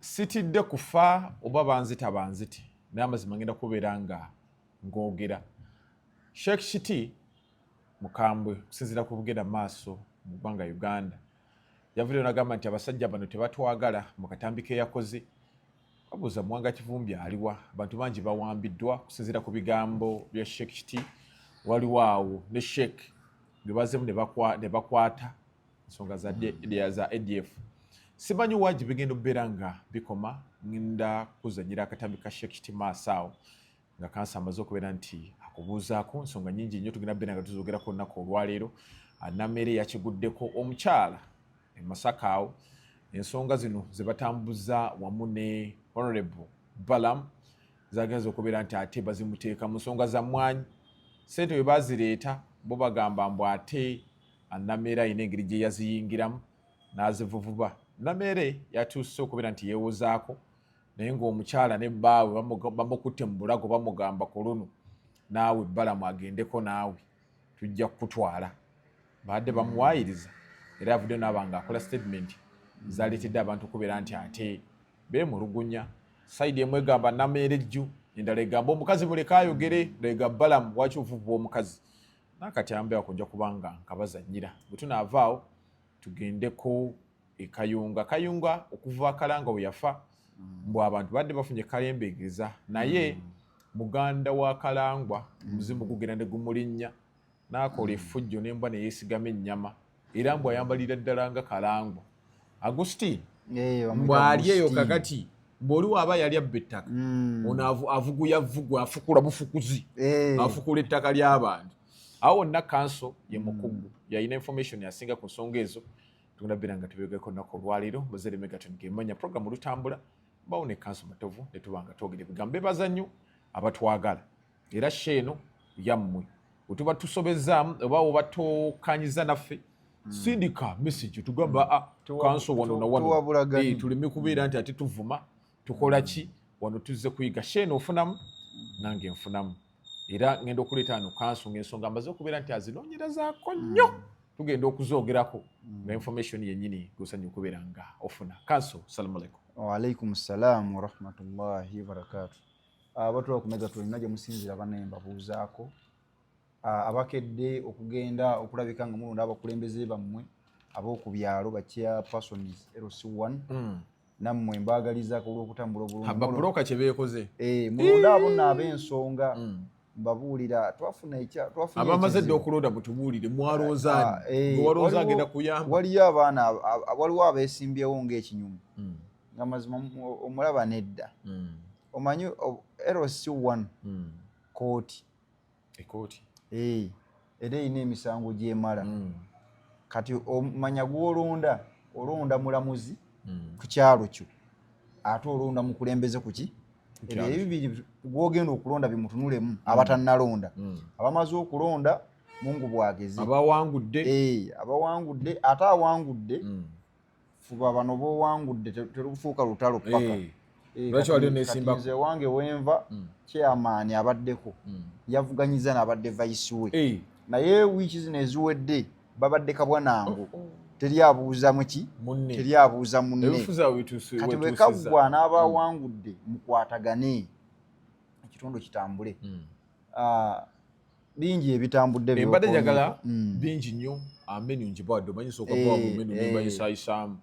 sitidde kufa oba banzita banziti naye amazima ngenda kubeera nga ngogera. Sheikh Shitty mukambwe okusinziira ku bugenda maaso mu ggwanga Uganda yavuddeo n'agamba nti abasajja bano tebatwagala mu katambi ke yakoze. Babuuza Mwanga Kivumbi aliwa, abantu bangi bawambiddwa okusinziira ku bigambo bya Sheikh Shitty. Waliwo awo ne Sheikh bwe bazeemu ne bakwata ensonga za ADF. Simanyi waji bigenda okubeera nga bikoma. Ngenda kuzanyira akatambi ka Sheikh Shitty maaso awo nga kansa amaze okubeera nti akubuuzaako nsonga nyingi nnyo tugenda kubeera nga tuzogerako olunaku olwaleero. Nammere yakiguddeko omukyala e Masaka awo. Ensonga zino ze batambuza wamu ne Honorable Balaam zagenza okubeera nti ate bazimuteeka mu nsonga za mmwanyi. Ssente bwe bazireeta bo bagamba mbu ate Nammere ayina engeri gye yaziyingiramu n'azivuvuba. Nammere yatuuse okubeera nti yeewozaako naye ng'omukyala ne bbaawe bamukutte mu bulago bamugamba ku luno naawe Balaam agendeko naawe tujja kukutwala. Badde bamuwaayiriza era yavuddeo n'aba ng'akola statement zaleetedde abantu okubeera nti ate beemulugunya. Sayidi emu egamba Nammere jju, endala egamba omukazi muleka ayogere, endala egamba Balaam lwaki ovuvuba omukazi. Nakati ayambeeko nja kubanga nkabazannyira. Bwe tunaavaawo tugendeko e Kayunga. Kayunga okuva Kalanga we yafa mbw abantu badde bafunye kalembeegeza naye muganda wa Kalangwa omuzimu gugenda ne gumulinnya n'akola effujjo n'embwa ne yeesigama ennyama era mbw ayambalira ddala nga Kalangwa. Agustin bw'ali eyo kakati bw'oli waaba yali abba ettaka ono avuguyavugu afukula bufukuzi afukula ettaka ly'abantu. Awo wonna kanso ye mukugu yalina information yasinga ku nsonga ezo. Tugenda beera nga tubyogeko olunaku olwaleero. Muzere Megaton gemanya programu lutambula bawo ne kanso matovu ne tuba nga twogera ebigambo bebaza nnyo abatwagala era sheeno yammwe wetuba tusobezaamu oba oba tokanyiza naffe sindika message tugamba kanso wano na wano tuleme kubeera nti ate tuvuma tukola ki wano tuzze kuyiga. Sheeno ofunamu nange nfunamu era ngenda okuleeta wano kanso ng'ensonga amaze okubeera nti azinoonyerezaako nnyo tugenda okuzoogerako nga information yennyini gosanye okubeera nga ofuna. Kanso salamu alaikum. Waalaikum salaam wa rahmatullahi wa barakatuh. Abatula ku Megaton najja musinzira banaye mbabuuzaako abakedde okugenda okulabika nga mulonda abakulembeze bammwe ab'oku byalo ba chairpersons LC1 nammwe mbaagalizaako olw'okutambula obulungi. Babuloka kye beekoze mulonda abo nno ab'ensonga mbabuulira twafuna abamaze dde okulonda mutubuulire mwaloozaani gwe walooza agenda kuyamba. Waliyo abaana waliwo abeesimbyewo ng'ekinyumu nga mazima omulaba nedda. Omanyi LC1 kooti era erina emisango gy'emala. Kati omanya gw'olonda olonda mulamuzi ku kyalo kyo ate olonda mukulembeze kuki ebyo ebibiri gw'ogenda okulonda bimutunulemu abatannalonda abamaze okulonda Mungu bwagezi abawangudde ate awangudde fuba bano b'owangudde terufuuka lutalo paka. Nze wange wenva chairman abaddeko yavuganyiza n'abadde vice we naye wiiki zino eziwedde babadde kabwanango teri abuuza muki teri abuuza munne. Kati bwe kaggwa n'abawangudde mukwatagane ekitundu kitambule. Bingi ebitambudde embadde njagala bingi nnyo amenu njibawadde omanyi sooka bwa mumenu nembayisayisaamu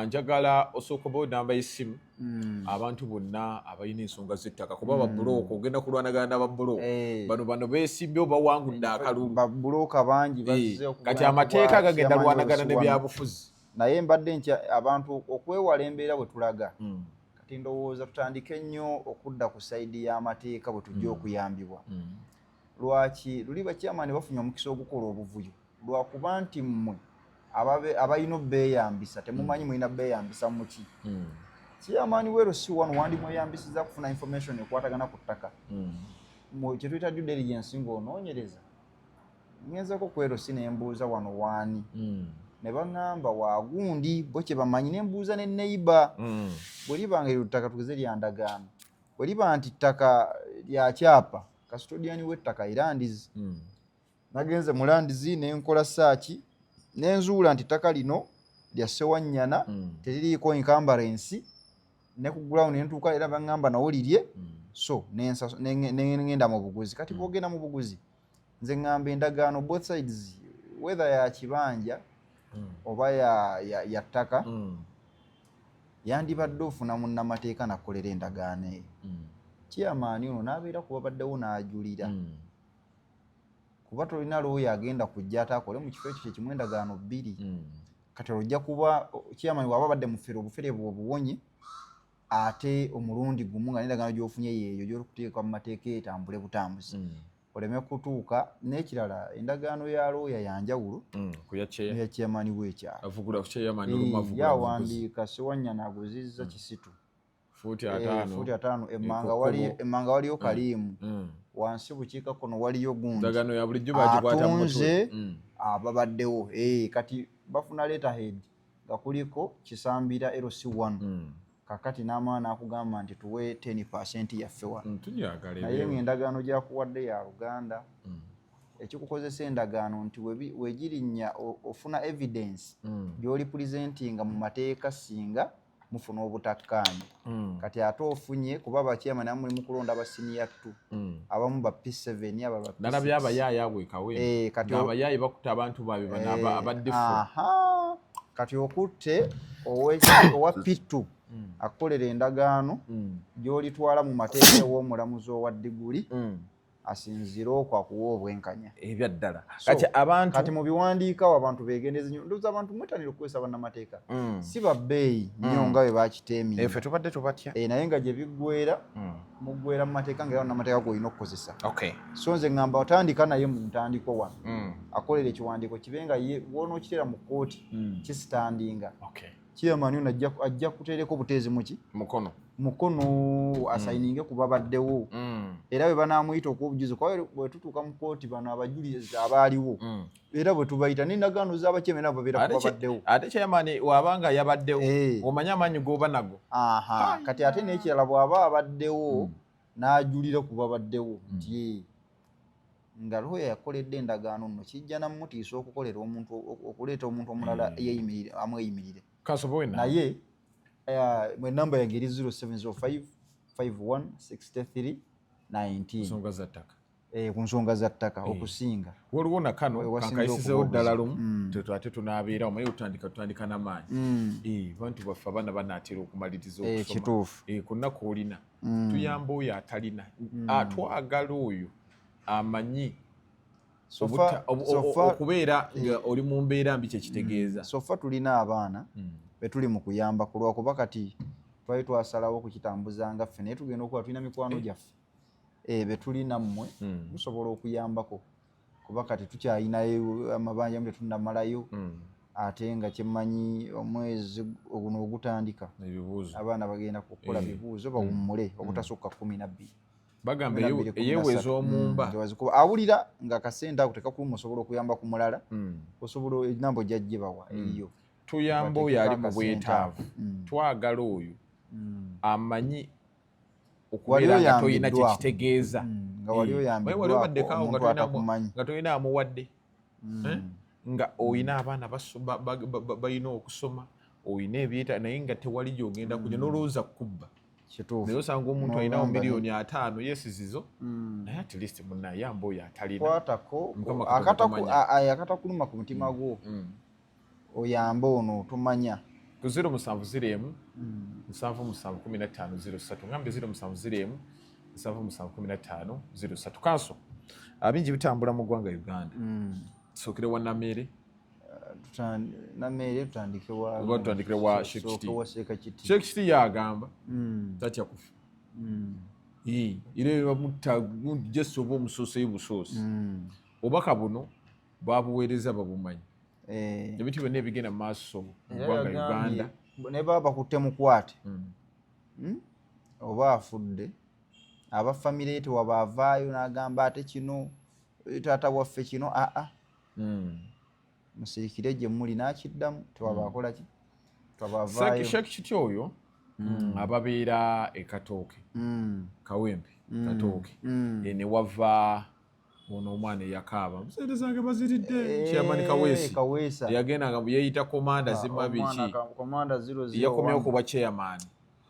njagala osooka bwa namba y'essimu abantu bonna abalina ensonga z'ettaka kuba babulooka ogenda kulwanagana n'ababulooka bano beesimbyewo bawangudde akalulu babulooka bangi bazze kati amateeka gagenda lwanagana n'ebyabufuzi naye mbadde nti abantu okwewala embeera bwe tulaga kati ndowooza tutandike nnyo okudda ku sayidi y'amateeka bwe tujja okuyambibwa. Lwaki luli bakyamaani bafunye omukisa ogukola obuvuyo lwakuba nti mmwe abalina obbeeyambisa temumanyi mulina bbeeyambisa muki. Kyamaani weero si wano wandi mweyambisiza kufuna information ekwatagana ku ttaka kye tuyita due diligence ng'onoonyereza. Ngenzako kwero si nembuuza wano waani ne baŋŋamba waagundi bo kye bamanyi nembuuza ne neighbor bwe liba nga eryo ttaka tugeze lyandagaano bwe liba nti ttaka lya kyapa custodian w'ettaka irandizi nagenze mu landizi nenkola saaki nenzuula nti ttaka lino lya Ssewanyana teririiko encumbrance ne ku ground ne ntuuka era baŋŋamba nawulirye so ngenda mu buguzi kati bwogenda mu buguzi nze ŋŋamba endagaano both sides whether ya kibanja oba ya ttaka yandibadde ofuna munnamateeka nakolera endagaano eyo chairman ono n'abeera kuba baddewo n'ajulira kuba tolina looya agenda kujja ate akole mu kifo ekyo kyekimu endagaano bbiri kati olujja kuba chairman waba badde mufere obufere bwe obuwonye ate omulundi gumu nga n'endagaano gy'ofunye yeeyo gy'olikuteeka mu mateeka etambule butambuzi oleme kutuuka n'ekirala endagaano ya looya yanjawulo ya chairman w'ekyalo yawandiika Sewanyana aguzizza Kisitu fuuti 5 emmanga waliyo Kalimu wansi bukiikakkono waliyo gundi atunze ababaddewo kati bafuna letterhead nga kuliko Kisambira LC1 kakati n'amaana n'akugamba nti tuwe 10% yaffe wano naye ng'endagaano gyakuwadde ya Luganda ekikukozesa endagaano nti wegirinnya ofuna evidence gy'oli presentinga mu mateeka singa mufuna obutakkaanya kati ate ofunye kuba bachairman amuli mu kulonda aba senior 2 abamu ba P7 aba ba nalabye abayaayi abwekawe kati abayaayi bakuta abantu babe bana abadde kati okutte owa P2 akolera endagaano gy'olitwala mu mateeka ew'omulamuzi owa diguli asinzira okwa kuwa obwenkanya ebyaddala kati mu biwandiikawo abantu beegendezi nnyo ndoza abantu mwetanira okukozesa bannamateeka si babbeeyi nnyo nga bwe bakiteemye ffe tubadde tubatya naye nga gye biggwera muggwera mu mateeka nga era bannamateeka gwolina okukozesa so nze ŋŋamba otandika naye mu ntandiko wano akolera ekiwandiiko kibe nga ye wonookiteera mu kkooti kisitandinga chairman ono ajja kuteereko buteezi muki mukono asayininge kuba baddewo era bwe banaamuyita okuwa obujulizi kuba bwe tutuuka mu kkooti bano abajulizi abaaliwo era bwe tubayita n'endagaano z'abakyeme nabo babeera kuba baddewo ate chairman wabanga yabaddewo omanye amaanyi g'oba nago kati ate n'ekirala bw'aba abaddewo n'ajulira kuba baddewo nti nga looya yakoledde endagaano nno kijja namutiisa okukolera omuntu okuleeta omuntu omulala amweyimirire naye enamba yange eri 0705516319 ku nsonga za ttaka okusinga waliwo nakano kankayisizeewo ddala lumu ate tunaabeera omaye tutandika n'amaanyi bantu baffe abaana banaatera okumaliriza okusoma ku nnaku olina tuyamba oyo atalina twagala oyo amanyi okubeera nga oli mu mbeera mbi kyekitegeeza sofa tulina abaana betuli mu kuyamba ku lwakuba kati twali twasalawo kukitambuzanga ffe naye tugenda okuba tulina mikwano gyaffe betuli nammwe musobola okuyambako kuba kati tukyayinayo amabanja mu tetunnamalayo ate nga kyemmanyi omwezi guno ogutandika abaana bagenda kukola bibuuzo bawummule obutasukka 12 bagamba eyeeweza omumba awulira nga akasente ako tekakuluma osobola okuyamba ku mulala osobola enambo gyajje bawa eyo tuyamba oyo ali mu bwetaavu twagala oyo amanyi okubeera nga toyina kyekitegeeza nga toyina amuwadde nga oyina abaana balina okusoma oyina ebyeta naye nga tewali gyogenda kujja n'olowooza kubba naye osanga omuntu alinawo miliyoni 5 yesizizo naye at least munayamba oyo atalina kwatako akatakuluma ku mutima gwo oyambe ono tumanya ku 0701 771503 ngambe 0701 771503 kanso abingi bitambula mu ggwanga Uganda tusookere wa Namere tutandikire wa Sheikh Kiti yagamba tatya kufa ire bamutta jesu oba omusoose y'obusoose obubaka buno babuweereza babumanyi ebintu byonna ebigenda mu maaso mu ggwanga Uganda ne baba bakutte mukwate oba afudde abafamire tewabaavaayo n'agamba ate kino taata waffe kino musirikire gye muli n'akiddamu tewabaakola ki tewabavaayo Sheikh Kiti oyo ababeera e Katooke Kawempe Katooke ne wava ono omwana eyakaaba musente zange baziridde Chairman Kaweesa yagendanga yeeyita komanda zimabiki komanda 001 yakomyewo ku bwa chairman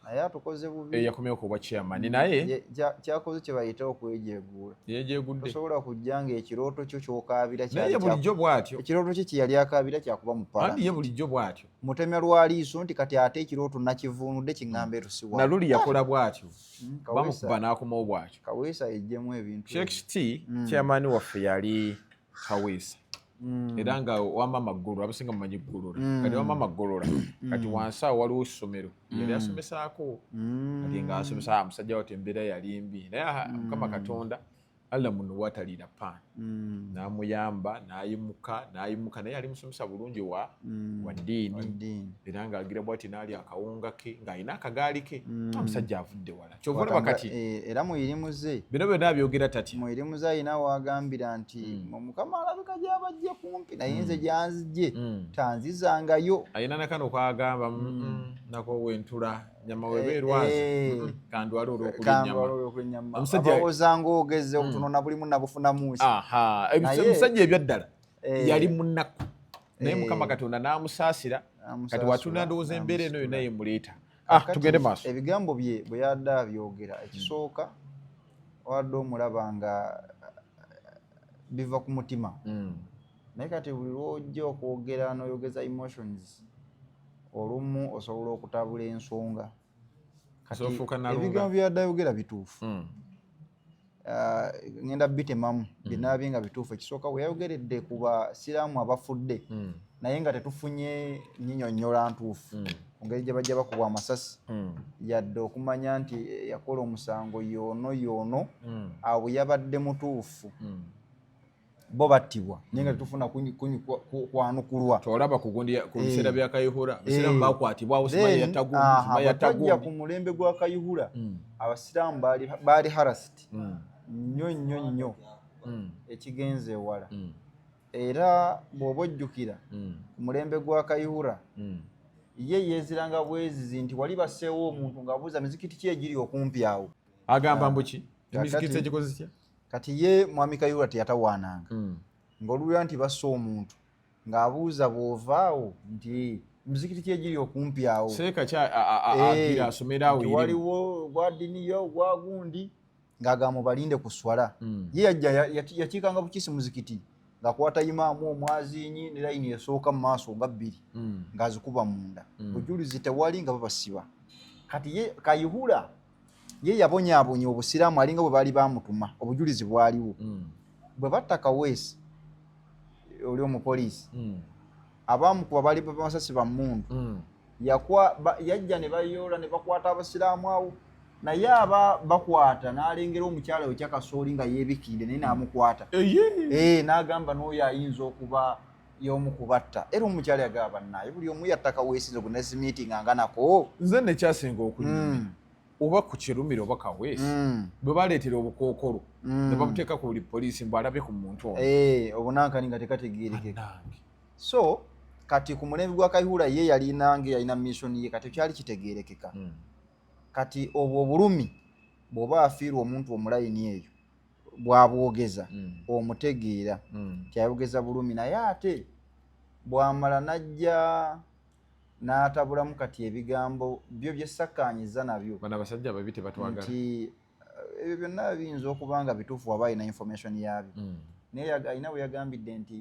naye atukoze bubi yakomyewo kuba chairman naye kyakoze kye bayita okwejeguula yejegudde tosobola kujja nga ekirooto kyo ky'okaabira naye bulijjo bw'atyo ekirooto kye kyeyali akaabira kyakuba mu andi ye paalamenti bulijjo bw'atyo mutemya lwa liiso nti kati ate ekirooto nakivuunudde kiŋŋamba etusiwa naluli yakola bw'atyo Kaweesa bamukuba n'akomawo bw'atyo Kaweesa yejjemu ebintu Sheikh Shitty chairman waffe yali Kaweesa era nga wamama Ggolora abasinga mumanyi Ggolora kati wamama Ggolora kati wansi awo waliwo essomero yali asomesaako kati nga asomesa musajja wate embeera yali mbi naye Mukama Katonda alla muno wataliira paani n'amuyamba n'ayimuka naye yali musomesa bulungi wa ddiini era ng'agira bw'ati n'ali akawunga ke ng'alina akagaali ke omusajja avudde wala kyova olaba kati era muyirimuze bino byonna abyogera tatya muyirimuze alina wagambira nti Mukama alabika gy'abajje kumpi naye nze gyanzijje tanzizangayo alina nakano okwagamba nako wentula nyama webeerwazi kandwala olw'okulya omusajja ng'ogeze obutunona bulimu nabufuna muusi omusajja ebyaddala yali munaku naye Mukama Katonda n'amusaasira kati watuna ndowooza embeera eno yonna yemuleeta tugende maaso ebigambo bye bwe yadde abyogera ekisooka wadde omulaba nga biva ku mutima naye kati buli lwojja okwogera n'oyogeza emotions olumu osobola okutabula ensonga kati ebigambo byadde ayogera bituufu ngenda bitemamu binabye nga bituufu ekisooka we yayogeredde ku basiraamu abafudde naye nga tetufunye nyinyonnyola ntuufu ku ngeri gye bajja bakubwa amasasi yadde okumanya nti yakola omusango yoono awo bwe yabadde mutuufu bo battibwa naye nga tetufuna kwanukulwa tolaba ku biseera bya Kayihura abasiraamu bakwatibwawo simayattajja ku mulembe gwa Kayihura abasiraamu baali harasiti nnyo ekigenze ewala era bw'oba ojjukira ku mulembe gwa Kayihura ye yeeziranga bwezizi nti wali basseewo omuntu ng'abuuza mizikiti ki egiri okumpi awo agamba mbuki emizikiti egikoze kitya kati ye mwami Kayihura teyatawaananga ng'olulira nti basse omuntu ng'abuuza bw'ovaawo nti muzikiti ki egiri okumpi awo seeka kya asomera awo waliwo gwa ddiniyo gwa gundi ng'agamba balinde ku swala ye yajja yakiikanga bukiisi muzikiti ng'akwata imaamu omwaziinyi ne layini esooka mu maaso nga bbiri ng'azikuba munda bujulizi tewali nga babasiba kati ye Kayihura ye yabonyaabonya obusiraamu alinga bwe baali bamutuma obujulizi bwaliwo bwe batta Kaweesa oli omupoliisi abaamukuba baali bamasasi bammundu yajja ne bayoola ne bakwata abasiraamu awo naye aba bakwata n'alengera omukyala we kyakasooli nga yeebikidde naye n'amukwata n'agamba n'oyo ayinza okuba y'omu kubatta era omukyala yagamba naye buli omu yatta Kaweesa gwe nasimiitinga nga nako nze nekyasinga okunyuma oba ku Kirumira oba Kaweesa bwe baleetera obukookolo ne babuteeka ku buli poliisi mbu alabye ku muntu ono obunankani nga tekategeerekeka so kati ku mulembe gwa Kayihura ye yalina missoni ye kati kyali kitegeerekeka kati obwo obulumi bw'oba afiirwa omuntu omulayini eyo bw'abwogeza omutegeera kyayogeza bulumi naye ate bw'amala najja n'atabulamu kati ebigambo byo bye sakkaanyiza nabyo bano abasajja babi tebatwagala nti ebyo byonna biyinza okuba nga bituufu waba alina information yabyo naye alina bwe yagambidde nti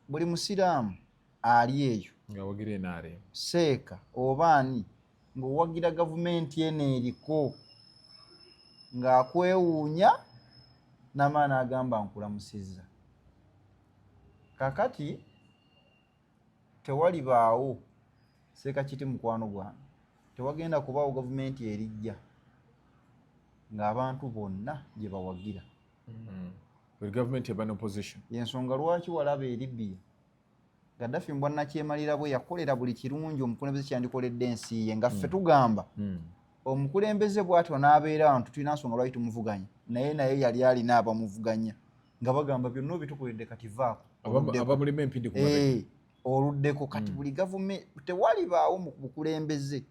buli musiraamu ali eyo ng'awagira NRM seeka oba ani ng'owagira gavumenti eno eriko ng'akwewuunya n'amaani agamba nkulamusizza kakati tewalibaawo seeka kiti mukwano gwange tewagenda kubaawo gavumenti erijja ng'abantu bonna gye bawagira buli gavumenti eba n'opposition yensonga lwaki walaba e Libya Gaddafi mbwannakyemalira bwe yakolera buli kirungi omukulembeze kyandikoledde ensi ye nga ffe tugamba omukulembeze bw'atyo n'abeera abantu tulina nsonga lwaki tumuvuganya naye yali alina abamuvuganya nga bagamba byonna obitukoledde kati vaako abamulima empindi ku oluddeko kati buli gavumenti tewalibaawo mu bukulembeze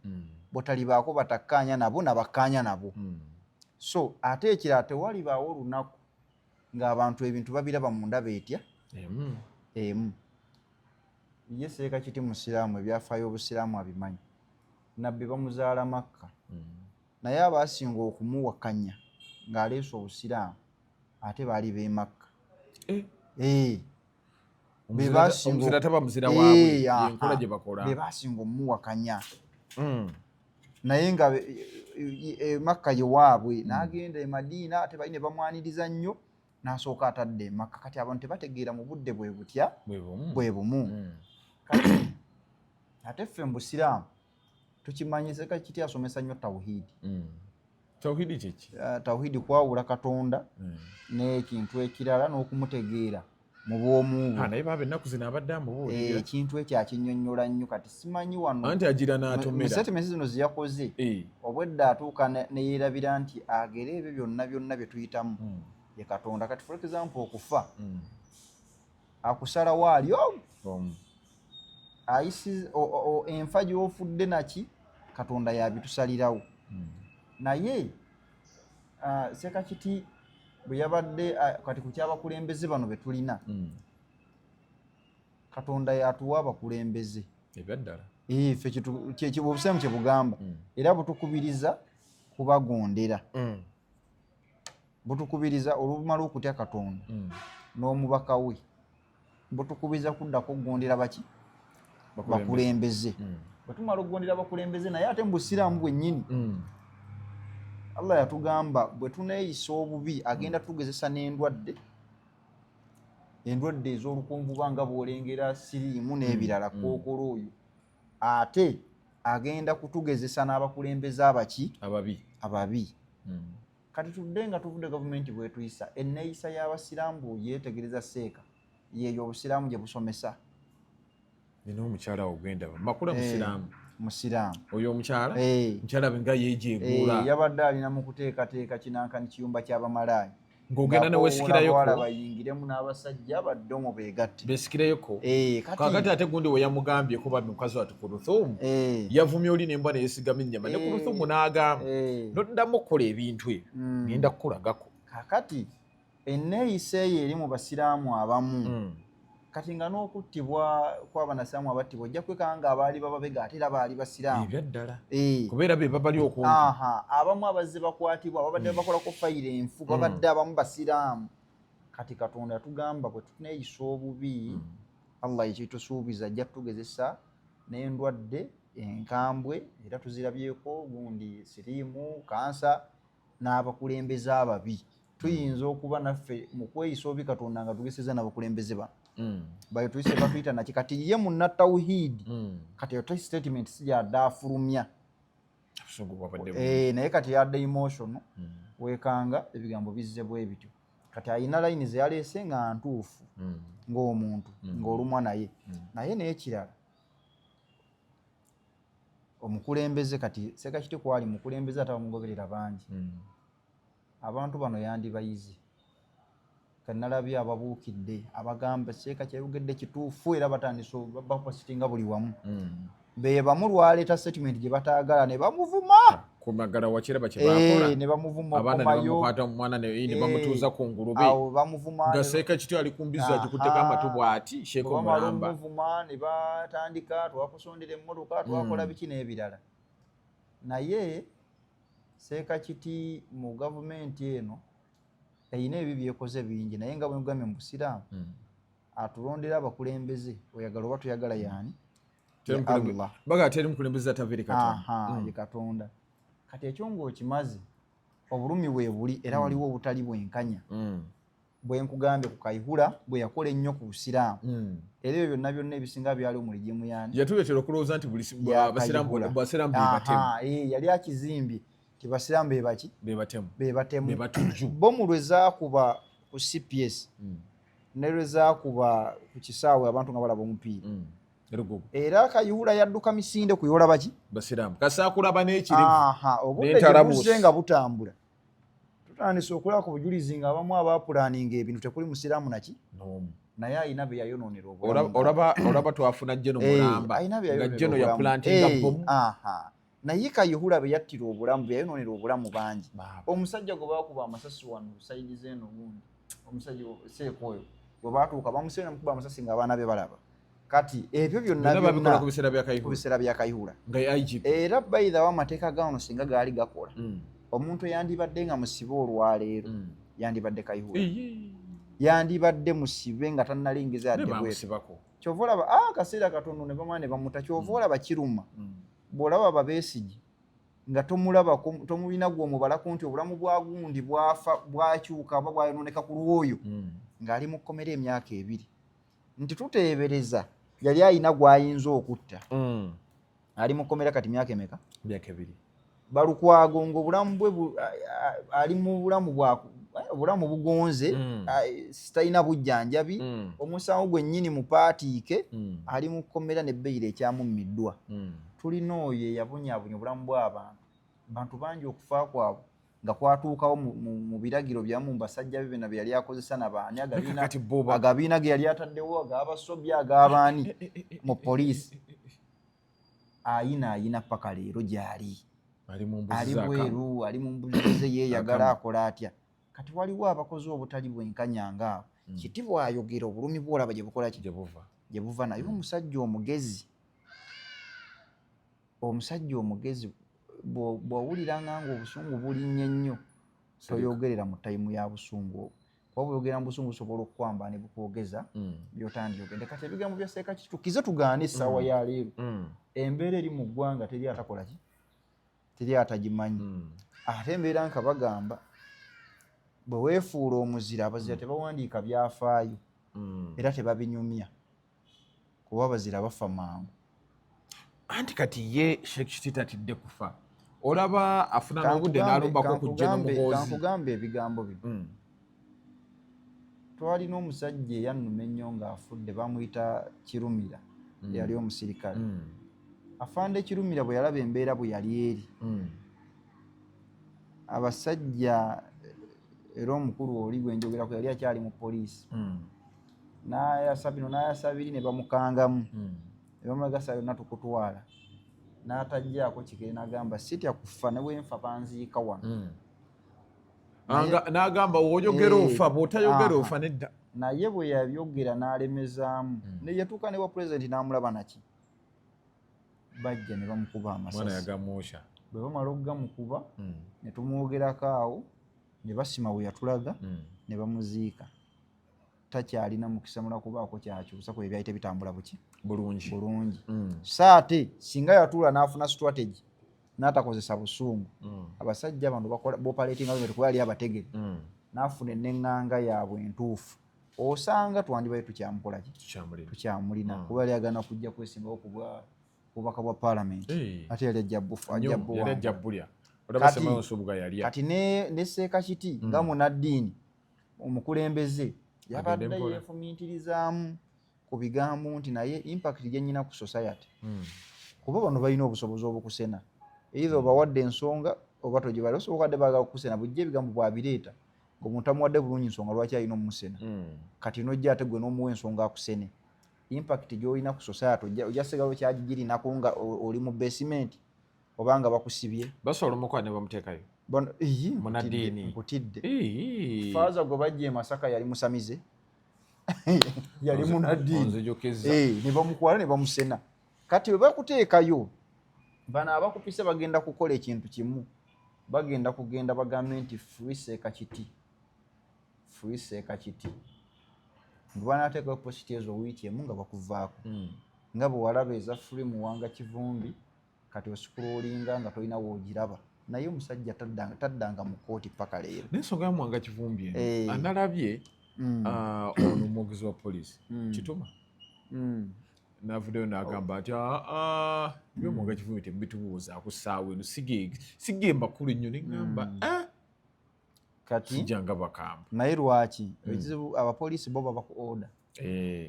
bwetalibaako batakkaanya nabo nabakkaanya nabo so ate ekirala tewalibaawo olunaku ng'abantu ebintu babiraba mu ndaba etya emu ye seeka kiti musiraamu ebyafaayo obusiraamu abimanyi nabbi bamuzaala Makka naye abasinga okumuwakanya ng'aleese obusiraamu ate baali b'e Makka. Omuzira taba muzira waabwe yenkola gye bakola. Be basinga omumuwakanya naye nga Makka ye waabwe n'agenda e Madiina ate bali ne bamwaniriza nnyo n'asooka atadde e Makka. Kati abantu tebategeera mu budde bwe butya bwe bumu. Kati ate ffe mu Busiraamu tukimanyi Sekakiti asomesa nnyo tawhidi. Tawhidi kiki? Tawhidi kwawula Katonda n'ekintu ekirala n'okumutegeera mu bwomu bwe. Naye baba ennaku zino abadde amubuulira. Ekintu ekyo akinnyonnyola nnyo kati simanyi wano. Anti agira n'atomera. Settlements zino ze yakoze obwedda atuuka ne yeerabira nti agera ebyo byonna bye tuyitamu ye Katonda. Kati for example okufa akusalawo ali enfa gy'ofudde naki Katonda yabitusalirawo. Naye Sekakiti bwe yabadde kati ku kyabakulembeze bano be tulina Katonda yatuwa abakulembeze ebyaddala. Ffe obusiraamu kye bugamba era butukubiriza kubagondera. Butukubiriza olumala okutya Katonda n'omubaka we butukubiriza kuddako okugondera baki bakulembeze. Bwe tumala okugondera abakulembeze naye ate mu Busiraamu bwennyini Allah yatugamba bwe tuneeyisa obubi agenda tugezesa n'endwadde ez'olukunvuba nga bw'olengera siriimu n'ebirala kookolo oyo ate agenda kutugezesa n'abakulembeze ababi. Kati tudde nga tuvudde gavumenti bwetuyisa enneeyisa y'Abasiraamu yeetegereza seeka yeeyo Obusiraamu gye busomesa. Nina omukyala ogenda makula Musiraamu oyo omukyala mukyala benga yeejeegula yabadde alina mu kuteekateeka kinankani kiyumba ky'abamalaaya ng'ogenda ne weesikirayoko bayingiremu n'abasajja baddomo beegatte beesikirayoko kakati ate gundi we yamugambye kuba mukazi wati Kuluthumu yavumye oli n'embwa ne yeesigamu ennyama ne Kuluthumu n'agamba noddamu okukola ebintu ebyo ngenda kukulagako. Kakati enneeyisa eyo eri mu Basiraamu abamu kati nga n'okuttibwa kw'Abanasiraamu abattibwa ojja kwekanga nga abaali bababega ate era baali Basiraamu ebyaddala kubeera be babali okumpi. Abamu abazze bakwatibwa babadde bakolako fayiro enfu babadde abamu Basiraamu. Kati Katonda yatugamba bwe tuneeyisa obubi Allah ekitusuubiza ajja tugezesa n'endwadde enkambwe era tuzirabyeko gundi siriimu kansa n'abakulembeze ababi. Tuyinza okuba naffe mu kweyisa obubi Katonda nga tugezesa n'abakulembeze bano bayo tuyise batuyita naki kati ye munna tawhidi kati yote statement sijadde afulumya naye kati yadde emotion wekanga ebigambo bizze bwe bityo kati ayina line ze yaleese nga ntuufu ng'omuntu ng'olumwa naye n'ekirala omukulembeze kati Sekakiti kwali mukulembeze atabamugoberera bangi abantu bano yandibayizi kanalabye ababuukidde abagamba Seeka kyayogedde kituufu era batandise bapasitinga buli wamu be bamu lwaleeta statement gye bataagala ne bamuvuma kumagala wakiraba kye bakola ne bamuvuma abaana ne bamukwata omwana ne bamutuuza ku ngulube awo bamuvuma nga Seekakiti ali kumbiza agikutteko amatu bw'ati Sheeka Omulamba bamuvuma ne batandika twakusondera emmotoka twakola biki n'ebirala naye Seekakiti mu gavumenti eno eyina ebi byekoze bingi naye nga bwemugambye mu Busiraamu atulondera abakulembeze oyagala oba tuyagala yaani baga teri mukulembeze ataviiri Katonda ye Katonda. Kati ekyo ng'okimaze obulumi bwe buli era waliwo obutali bwenkanya bwe nkugambye ku Kayihura bwe yakola ennyo ku Busiraamu era ebyo byonna ebisinga byali omuligimu yaani yatuletera okulowooza nti Basiraamu yali akizimbye Basiraamu be batemu bomu lwe zaakuba ku CPS ne lwe zaakuba ku kisaawe abantu nga balaba omupiira era Kayihura yadduka misinde kuyola baki Basiraamu kasaakulaba n'ekirivu obudde nga butambula tutandise okulaba ku bujulizi nga abamu abapulaninga ebintu tekuli Musiraamu naki naye ayina be yayonoonera obulamu olaba twafuna Jeno Mulamba nga Jeno yapulantinga bomu naye Kayihura be yattira obulamu be yayonoonera obulamu bangi. Omusajja gwe baakuba amasasi wano sayidi zeeno gundi omusajja Seeka oyo bwe baatuuka bamusena mukuba amasasi nga abaana be balaba kati ebyo byonna babikola ku biseera bya Kayihura nga IGP era bayithawo amateeka gano singa gaali gakola omuntu yandibadde nga musibe olwaleero yandibadde Kayihura yandibadde musibe nga tannalengeza yadde bwetyo kyova olaba akaseera katono ne bamala ne bamuta kyova olaba kiruma bw'olaba Besigye nga tomulina gw'omubalako nti obulamu bwa gundi bwakyuka oba bwayonooneka ku lwoyo ng'ali mu kkomera emyaka 2 nti tuteebereza yali ayina gw'ayinza okutta ali mu kkomera kati myaka emeka? Myaka 2. Balukwago ng'obulamu bwe ali mu bulamu bugonze sitalina bujjanjabi omusango gwennyini mupaatiike ali mu kkomera n'ebbeeyiro ekyamummiddwa tulina oyo eyabonyaabonya obulamu bw'abantu bangi okufa kwabwe nga kwatuukawo mu biragiro byamu mu basajja be bena bye yali akozesa nabaani agabiina ge yali ataddewo ag'abasobya ag'abaani mu poliisi ayina paka leero gy'ali ali bweru ali mu mbuzi ze yeeyagala akola atya kati waliwo abakozi obutali bwenkanya ng'abo kiti bw'ayogera obulumi bw'olaba gye bukola ki gye buva naye omusajja omugezi bw'owuliranga ng'obusungu bulinnya ennyo toyogerera mu tayimu ya busungu obwo kuba bw'oyogera mu busungu busobola okukwamba ne bukwogeza by'otandiyogedde kati ebigambo bya Seekakiti tukize tugaane essaawa ya leero embeera eri mu ggwanga teri atakola ki teri atagimanyi ate embeera nka bagamba bwe weefuula omuzira abazira tebawandiika byafaayo era tebabinyumya kuba abazira bafa mangu anti kati ye Shekishiti tatidde kufa olaba afuna n'obudde n'alumbako ku jje n'omuhoozi kankugambe ebigambo bino twalina omusajja eyannuma ennyo ng'afudde bamuyita Kirumira yali omusirikale afande Kirumira bwe yalaba embeera bwe yali eri abasajja era omukulu oli gwenjogerako yali akyali mu poliisi n'ayasabiri ne bamukangamu ne bamwegasa yonna tukutwala n'atajjaako kikere n'agamba sitya kufa ne bwenfa banziika wano n'agamba woyogera ofa bw'otayogera ofa nedda naye bwe yabyogera n'alemezaamu yatuuka ne wa pulezidenti n'amulaba naki bajja ne bamukuba amasasi bwe bamala okugamukuba ne tumwogerako awo ne basima bwe yatulaga ne bamuziika takyalina mukisa mulakubaako kyakyusa ku ebyayite bitambula bulungi so ate singa yatuula n'afuna strategy n'atakozesa busungu abasajja bano bopalatinga kuba yali abategere n'afuna enneŋŋanga yaabwe entuufu osanga twandibaye tukyamukola ki tukyamulina kuba yali agana kujja kwesimbawo ku bubaka bwa paalamenti ate yali ajja bulya kati ne Seekakiti nga munaddiini omukulembeze yabadde yeefumiitirizaamu ku bigambo nti naye impact gye nnyina ku society kuba bano balina obusobozi obukusena either obawadde ensonga oba togibala osoboka dde baagala kukusena bujja ebigambo bwabireeta ng'omuntu amuwadde bulungi ensonga lwaki alina omusena kati nojja ate gwe n'omuwa ensonga akusene impact gy'olina ku society ojja sigalo kyagigirinako nga oli mu basement obanga bakusibye basobola omukola ne bamuteekayo munaddiini nkutidde faaza gwe bajja e Masaka yali musamize yali munaddiini ne bamukwala ne bamusena kati bwe bakuteekayo bano abakupise bagenda kukola ekintu kimu bagenda kugenda bagambe nti free Seekakiti bwe banaateekayo positi ezo wiiki emu nga bakuvaako nga bwe walaba eza free Muwanga Kivumbi kati osikulolinga nga tolina woogiraba naye omusajja taddanga mu kooti paka leero n'ensonga ya Muwanga Kivumbi analabye ono omwogezi wa poliisi Kituma n'avuddeyo n'agamba nti byo Muwanga Kivumbi tebitubuuza ku ssaawa eno sigge makulu ennyo neŋŋamba kati sijjanga bakamba naye lwaki ekizibu abapoliisi bo baba ku order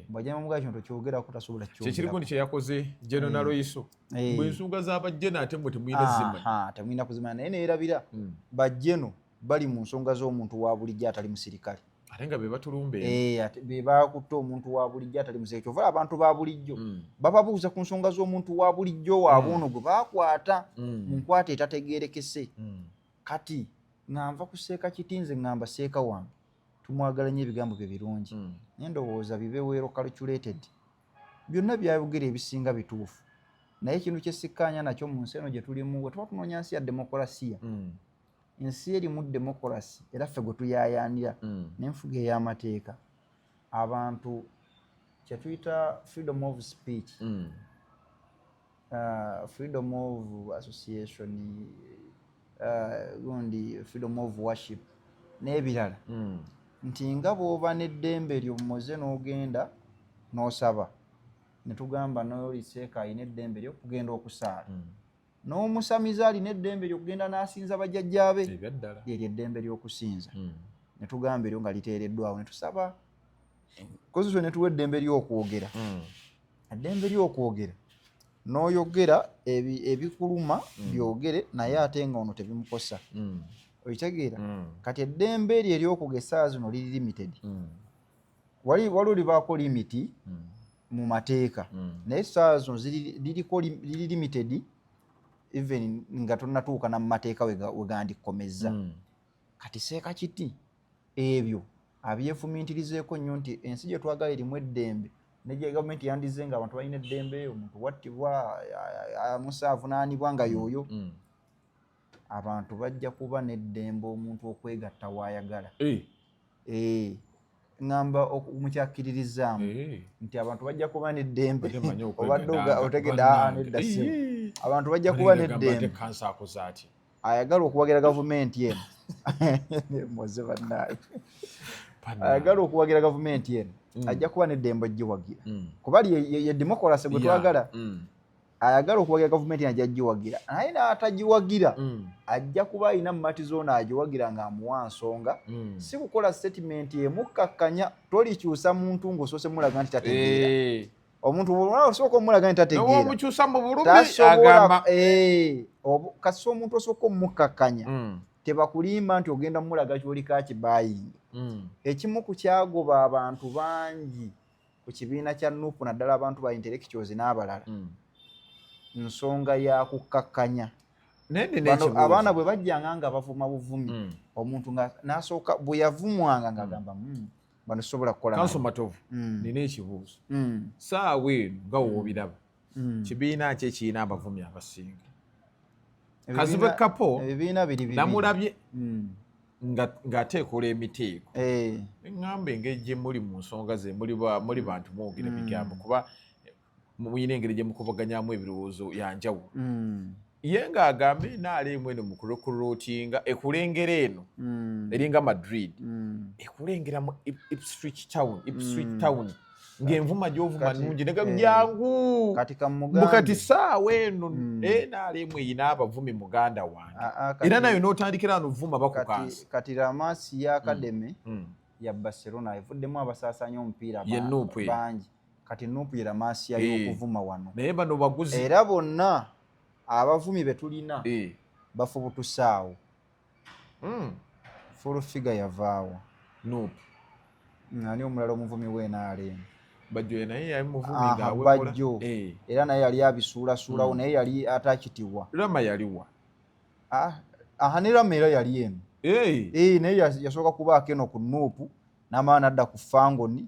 bwajja mugaa kino tokyogerako tasobola kyekiriko nti kyeyakoze General Naloyiso bw'ensonga z'abajjeno ate mwe temulina zimanya temulina kuzimanya naye neerabira bajjeno bali mu nsonga z'omuntu wa bulijjo atali musirikale ate nga be batulumbe be bakutte omuntu wa bulijjo atali musirikale kyovala abantu ba bulijjo bababuuza ku nsonga z'omuntu wa bulijjo waabwe ono gwe baakwata mu nkwata etategeerekese kati ng'anva ku Seekakiti nze ngamba seeka wange tumwagala nnyo ebigambo bye birungi naye ndowooza bibe weero calculated byonna byayogera ebisinga bituufu naye ekintu kyesikkaanya nakyo mu nsi eno gye tulimu bwe tuba tunoonya nsi ya demokolasiya ensi erimu demokolasi era ffe gwe tuyaayaanira n'enfuga ey'amateeka abantu kye tuyita freedom of speech freedom of association gundi freedom of worship n'ebirala nti nga bw'oba n'eddembe lyo mmoze n'ogenda n'osaba ne tugamba n'oliseeka alina eddembe lyo kugenda okusaala n'omusamiza alina eddembe ly'okugenda n'asinza bajjajjaabe lyeryo eddembe ly'okusinza ne tugamba eryo nga liteereddwawo ne tusaba konstitution ne tuwa eddembe ly'okwogera eddembe ly'okwogera n'oyogera ebikuluma byogere naye ate nga ono tebimukosa okitegeera kati eddembe lye ery'okwogera essaawa zino liri limited waliwo libaako limiti mu mateeka naye essaawa zino liri limited even nga tonnatuuka na mu mateeka we gandikkomezza kati seeka kiti ebyo abyefumiitirizeeko nnyo nti ensi gye twagala erimu eddembe negye gavumenti yandize nga abantu balina eddembe omuntu wattibwa amusa avunaanibwa nga y'oyo abantu bajja kuba n'eddembe omuntu okwegatta waayagala ŋŋamba mukyakkiririzaamu nti abantu bajja kuba n'eddembe obadde otegedde nedda ssimu abantu bajja kuba n'eddembe ayagala okuwagira gavumenti eno moze bannaayi ayagala okuwagira gavumenti eno ajja kuba n'eddembe ojjiwagira kuba ye demokolasi gwe twagala ayagala okuwagira gavumenti eno ajja giwagira naye n'atagiwagira ajja kuba alina mumati zoona agiwagira ng'amuwa nsonga si kukola statement emukkakkanya tolikyusa muntu ng'osoose mulaga nti tategeera omuntu osooka omulaga nti tategeera kasi omuntu osooka omukkakkanya tebakulimba nti ogenda mulaga kyolika kibayingi ekimu ku kyagoba abantu bangi ku kibiina kya nuupu naddala abantu ba intellectuals n'abalala nsonga ya kukkakkanya abaana bwe bajjanga nga bavuma buvumi omuntu n'asooka bwe yavumwanga ng'agamba bano sobola kukola kanso matovu nina ekibuuzo saawa eno nga woobiraba kibiina ki ekirina abavumi abasinga kazibe kapo namulabye ng'ateekola emiteeko eŋŋamba engeri gye muli mu nsonga ze muli bantu mwogera bigambo kuba muyina engeri gye mukubaganyamu ebirowoozo yanjawulo ye ng'agambe naaleemu eno mu kulokulootinga ekulengera eno eringa Madrid ekulengera mu Ipswich town ng'envuma gy'ovuma nnungi jangu bukati saawa eno naaleemu eyina abavumi muganda wange era nayo n'otandikira ano vuma bakukansa kati Lamassia Academy ya Barcelona evuddemu abasaasaanya omupiira bangi kati nuupu ye Lamassia y'okuvuma wano naye bano baguzi era bonna abavumi be tulina bafubutusaawo full figure yavaawo nuupu ani omulala omuvumi w'enaaleemu bajjo naye yali muvumi ng'awekola bajjo era naye yali abisuulasuulawo naye yali atakitibwa Rama yaliwa ne Rama era yali eno naye yasooka kubaako eno ku nuupu n'amala n'adda ku fangoni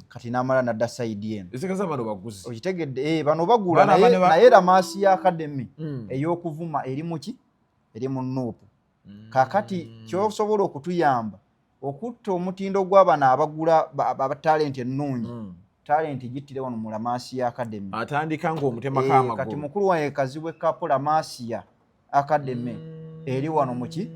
kati n'amala n'adda sayidi eno ezikaza bano baguzi okitegedde bano bagula naye Lamassia Academy ey'okuvuma eri muki eri mu nuupu kaakati kyosobola okutuyamba okutta omutindo gw'abano abagula abatalenti ennungi talenti gittire wano mu Lamassia Academy atandika ng'omutemako amagulu kati mukulu wange kazibwe kapo Lamassia Academy eri wano muki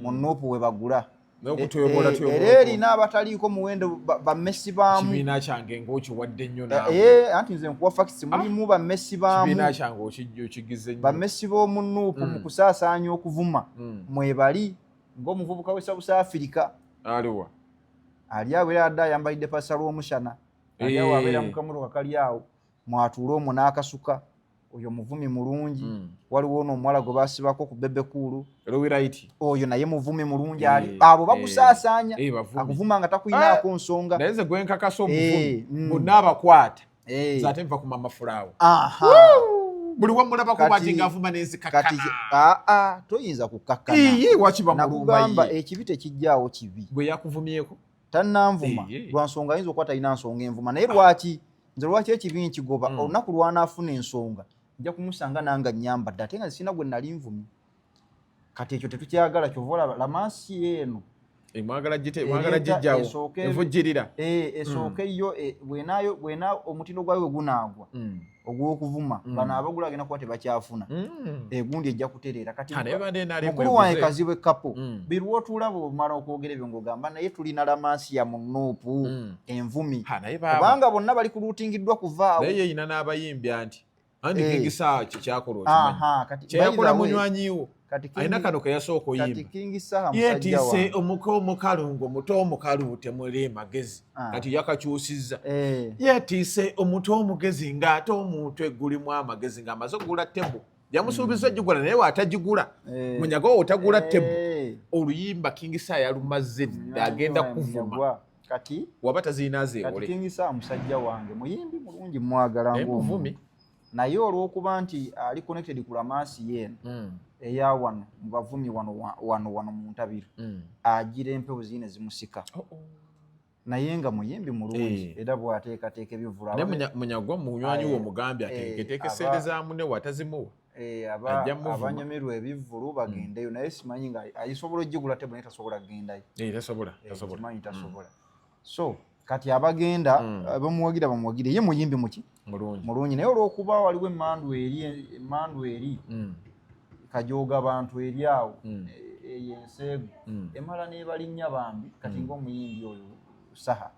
mu nuupu we bagula era erina abataliiko muwendo bammesi baamu kibiina kyange ng'okiwadde nnyo naawe anti nze nkuwa fakisi mulimu bammesi baamu kibiina kyange okigize nnyo bammesi b'omu nuupu mu kusaasaanya okuvuma mwebali ng'omuvubuka w'e South Africa aliwa ali awo era adde ayambalidde pasa lw'omushana ali awo abeera mu kamotoka kali awo mwatuule omwo n'akasuka oyo muvumi mulungi waliwo n'omuwala gwe baasibako ku bebekulu oyo naye muvumi mulungi ali abo bakusaasaanya akuvuma nga takuyinaako nsonga naye nze gwe nkakasa omuvumi bonna abakwata ate nva ku Mama Flower buli wamulabako bwati ng'avuma n'enzikakkana toyinza kukkakkana nakugamba ekibi tekijjaawo kibi bwe yakuvumyeko tannanvuma lwa nsonga ayinza okuba talina nsonga envuma naye lwaki nze lwaki ekibi nkigoba olunaku lwanaafuna ensonga nja kumusanga nanga nyambadde ate nga sina gwe nali nvumye kati ekyo tetukyagala kyova olaba lamansi eno mwagala gijjawo evujjirira esooke yo bwena omutindo gwayo bwe gunaagwa ogw'okuvuma bano abagula agenda kuba tebakyafuna egundi ejja kutereera kati mukulu wange kazibu ekapo birwotulaba omala okwogera ebyo ng'ogamba naye tulina lamansi ya munuupu envumi kubanga bonna bali kuluutingiddwa kuvaawo naye yeyina n'abayimbi anti andi kingisaa kikyakola okimanyi kyeyakola munywanyiwo alina kano keyasooka oyimba yeetiise omuka omukalungu omuto omukalu temuli magezi kati yakakyusizza yeetiise omuto omugezi ng'ate omuntu egulimu amagezi ng'amaze okugula tebo yamusuubiza ogigula naye waatagigula munyaga wo otagula tebo oluyimba kingisa yalumaze dda agenda kuvuma kati waba taziina zeewole kati kingisa musajja wange muyimbi mulungi mwagala ng'omuvumi naye olw'okuba nti ali connected ku lamansi yeeno eya wano mu bavumi wano mu ntabiro agira empewo ziine zimusika naye nga muyimbi mulungi era bw'ateekateeka ebivula munyagwa munywanyi wo omugambye ateeketeeka esente za munne watazimuwa abanyumirwa ebivulu bagendeyo naye simanyi nga ayisobola ogigula tebo naye tasobola kugendayo simanyi tasobola so kati abagenda bamuwagira ye muyimbi muki mulungi naye olw'okuba waliwo emmandu eri kajooga bantu eri awo eyenseegu emala n'ebalinnya bambi kati ng'omuyimbi oyo saha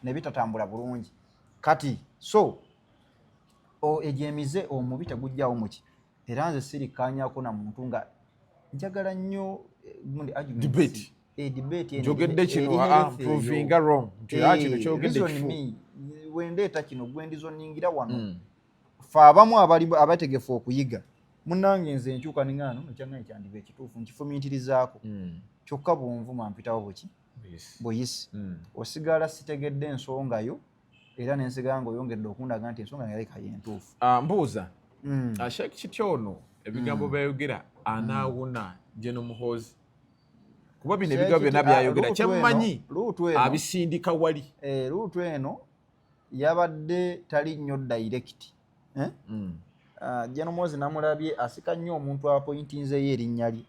ne bitatambula bulungi kati so egyemize omubi tegujjawo muki era nze sirikkaanyaako na muntu nga njagala nnyo debate njogedde kino provinga wrong kino kyogedde kifu wendeeta kino gwendizoningira wano fe abamu abategefu okuyiga munnange nze enkyuka niŋŋaano nokyanga kyandiba ekituufu nkifumiitirizaako kyokka bwonvuma mpitawo buki buyisi osigala sitegedde ensonga yo era nensigala ng'oyongedde okundaga nti ensonga yaleka yentuufu mbuuza Sheikh Kityono ebigambo byayogera anaawuna General Muhoozi kuba bino ebigambo byonna byayogera kyemmanyi abisindika wali luutu eno yabadde tali nnyo direct General Muhoozi namulabye asika nnyo omuntu apointinzeyo erinnya lye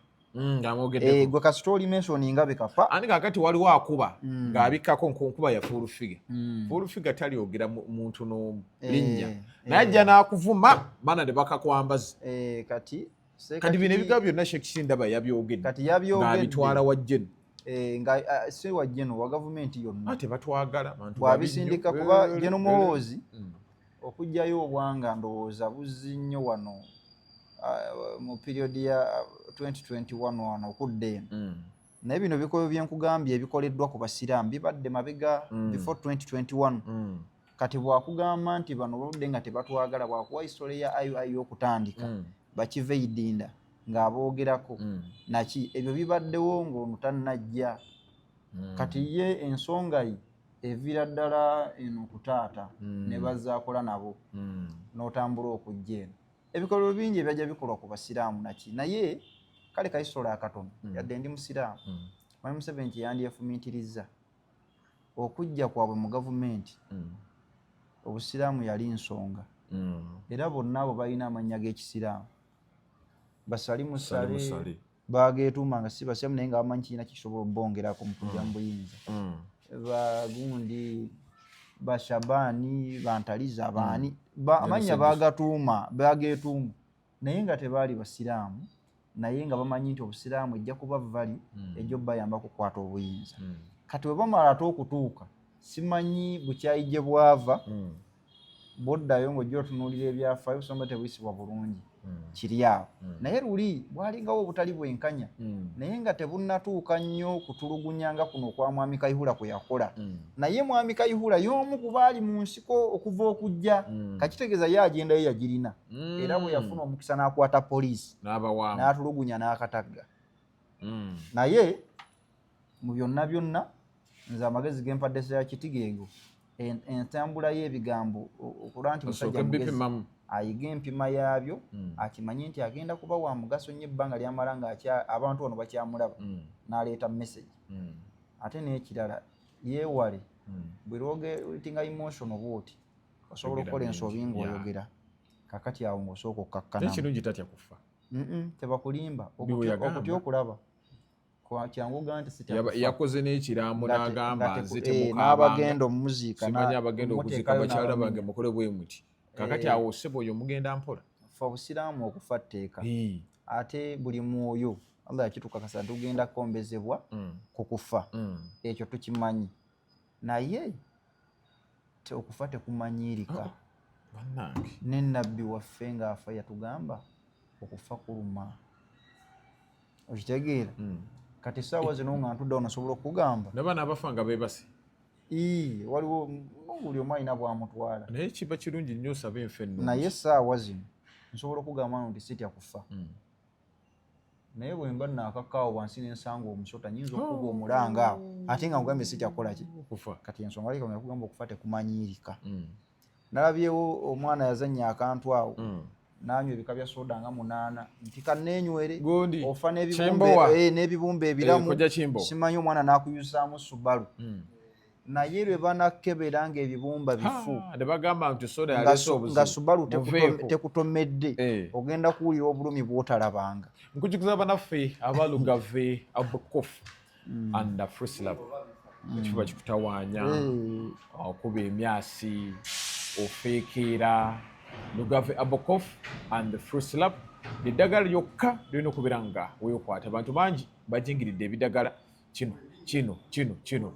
gwe kasitooli mention nga bikapa ani kakati waliwo akuba ng'abikkako nkuba ya fuulufiga fuulufiga talyogera muntu n'olinnya naye ajja n'akuvuma baana ne bakakwambaza kati bino ebigambo byonna Sheikh Kitindaba yabyogedde ng'abitwala wajjeno nga si wajjeno wa gavumenti yonna tebatwagala bw'abisindika kuba General Muhoozi okugjayo obwanga ndowooza buzzi nnyo wano mu period ya 2021 wano okudda eno naye bino bikolwa byenkugambye ebikoleddwa ku basiraamu bibadde mabega before 2021 kati bwakugamba nti bano oludde nga tebatwagala bwakuwa histori ya IUI okutandika bakive idinda ng'aboogerako naki ebyo bibaddewo ng'ono tannajja kati ye ensonga ye evira ddala eno kutaata ne bazaakola nabo n'otambula okujja eno ebikolwa bingi ebyajja bikolwa ku basiraamu naki naye kale kayisola akatono yadde ndi musiraamu Mwami Museveni kyeyandyefumiitiriza okujja kwabwe mu gavumenti obusiraamu yali nsonga era bonna abo balina amannya g'ekisiraamu basali musale bageetuuma nga si basiraamu naye nga bamanyi kirina kisobola obbongerako mu kujja mu buyinza bagundi bashabaani bantaliza baani amannya bageetuuma naye nga tebaali basiraamu naye nga bamanyi nti obusiraamu ejja kuba vali ejja obbayamba kukwata obuyinza kati bwe bamala ate okutuuka simanyi bukyayijje bwava boddayo ng'ojja otunuulira ebyafaayo busonga tebuyisibwa bulungi kiri awo naye luli bwalingawo obutali bwenkanya naye nga tebunnatuuka nnyo kutulugunya nga kuno okwa Mwami Kayihura kwe yakola naye Mwami Kayihura y'omu ku baali mu nsiko okuva okujja kakitegeeza ye agendayo yagirina era bwe yafuna omukisa n'akwata poliisi n'atulugunya n'akatagga naye mu byonna byonna nze amagezi gempadde Seekiti geego entambula y'ebigambo okulaba nti musajja mugezi ayiga empima yaabyo akimanye nti agenda kuba wa mugaso nnyo ebbanga lyamala nga abantu bano bakyamulaba n'aleeta message ate n'ekirala yeewale bwe lwogetinga emotion bwoti osobola okukola ensobi ng'oyogera kakati awo ng'osooka okkakkanamu ekirungi tatya kufa tebakulimba Bwe yagamba. okutya okulaba kyangu ogaa nti sitya yakoze n'ekiraamo n'agamba nzite n'abagenda omuziika simanyi abagenda okuziika bakyala bange mukole bwe muti kakati awo ssebo oyo mugenda mpola fa obusiraamu okufa tteeka ate buli mwoyo Allah yakitukakasa tugenda kukombezebwa ku kufa ekyo tukimanyi naye okufa tekumanyirika bannange ne nabbi waffe ng'afa yatugamba okufa kuluma okitegeera kati saawa zino nga ntudde ono osobola okugamba nabaana abafa nga beebase waliwo buli omu alina bwamutwala naye kiba kirungi nnyo osaba enfe ennungi naye saawa zino nsobola okugamba nti sitya kufa naye bwe mba naakakkaawo bwansi n'ensanga omusota nyinza okuba omulanga awo ate nga mugambye sitya kukola ki kufa kati ensonga leka nakugamba okufa tekumanyirika nalabyewo omwana yazannya akantu awo nanywa ebika bya soda nga 8 nti kaneenywere ofa n'ebibumbe ebiramu simanyi omwana n'akuyusaamu Subaru naye lwe banakebera nga ebibumba bifu nebagamba nti soda nga Subaru tekutomedde ogenda kuwulira obulumi bw'otalabanga nkujukiza banaffe abalugave abukofu and fruslab ekifuba kikutawaanya okuba emyasi ofeekeera lugave abukofu and fruslab eddagala lyokka lirina okubeera nga weekwata abantu bangi bajingiridde ebidagala kino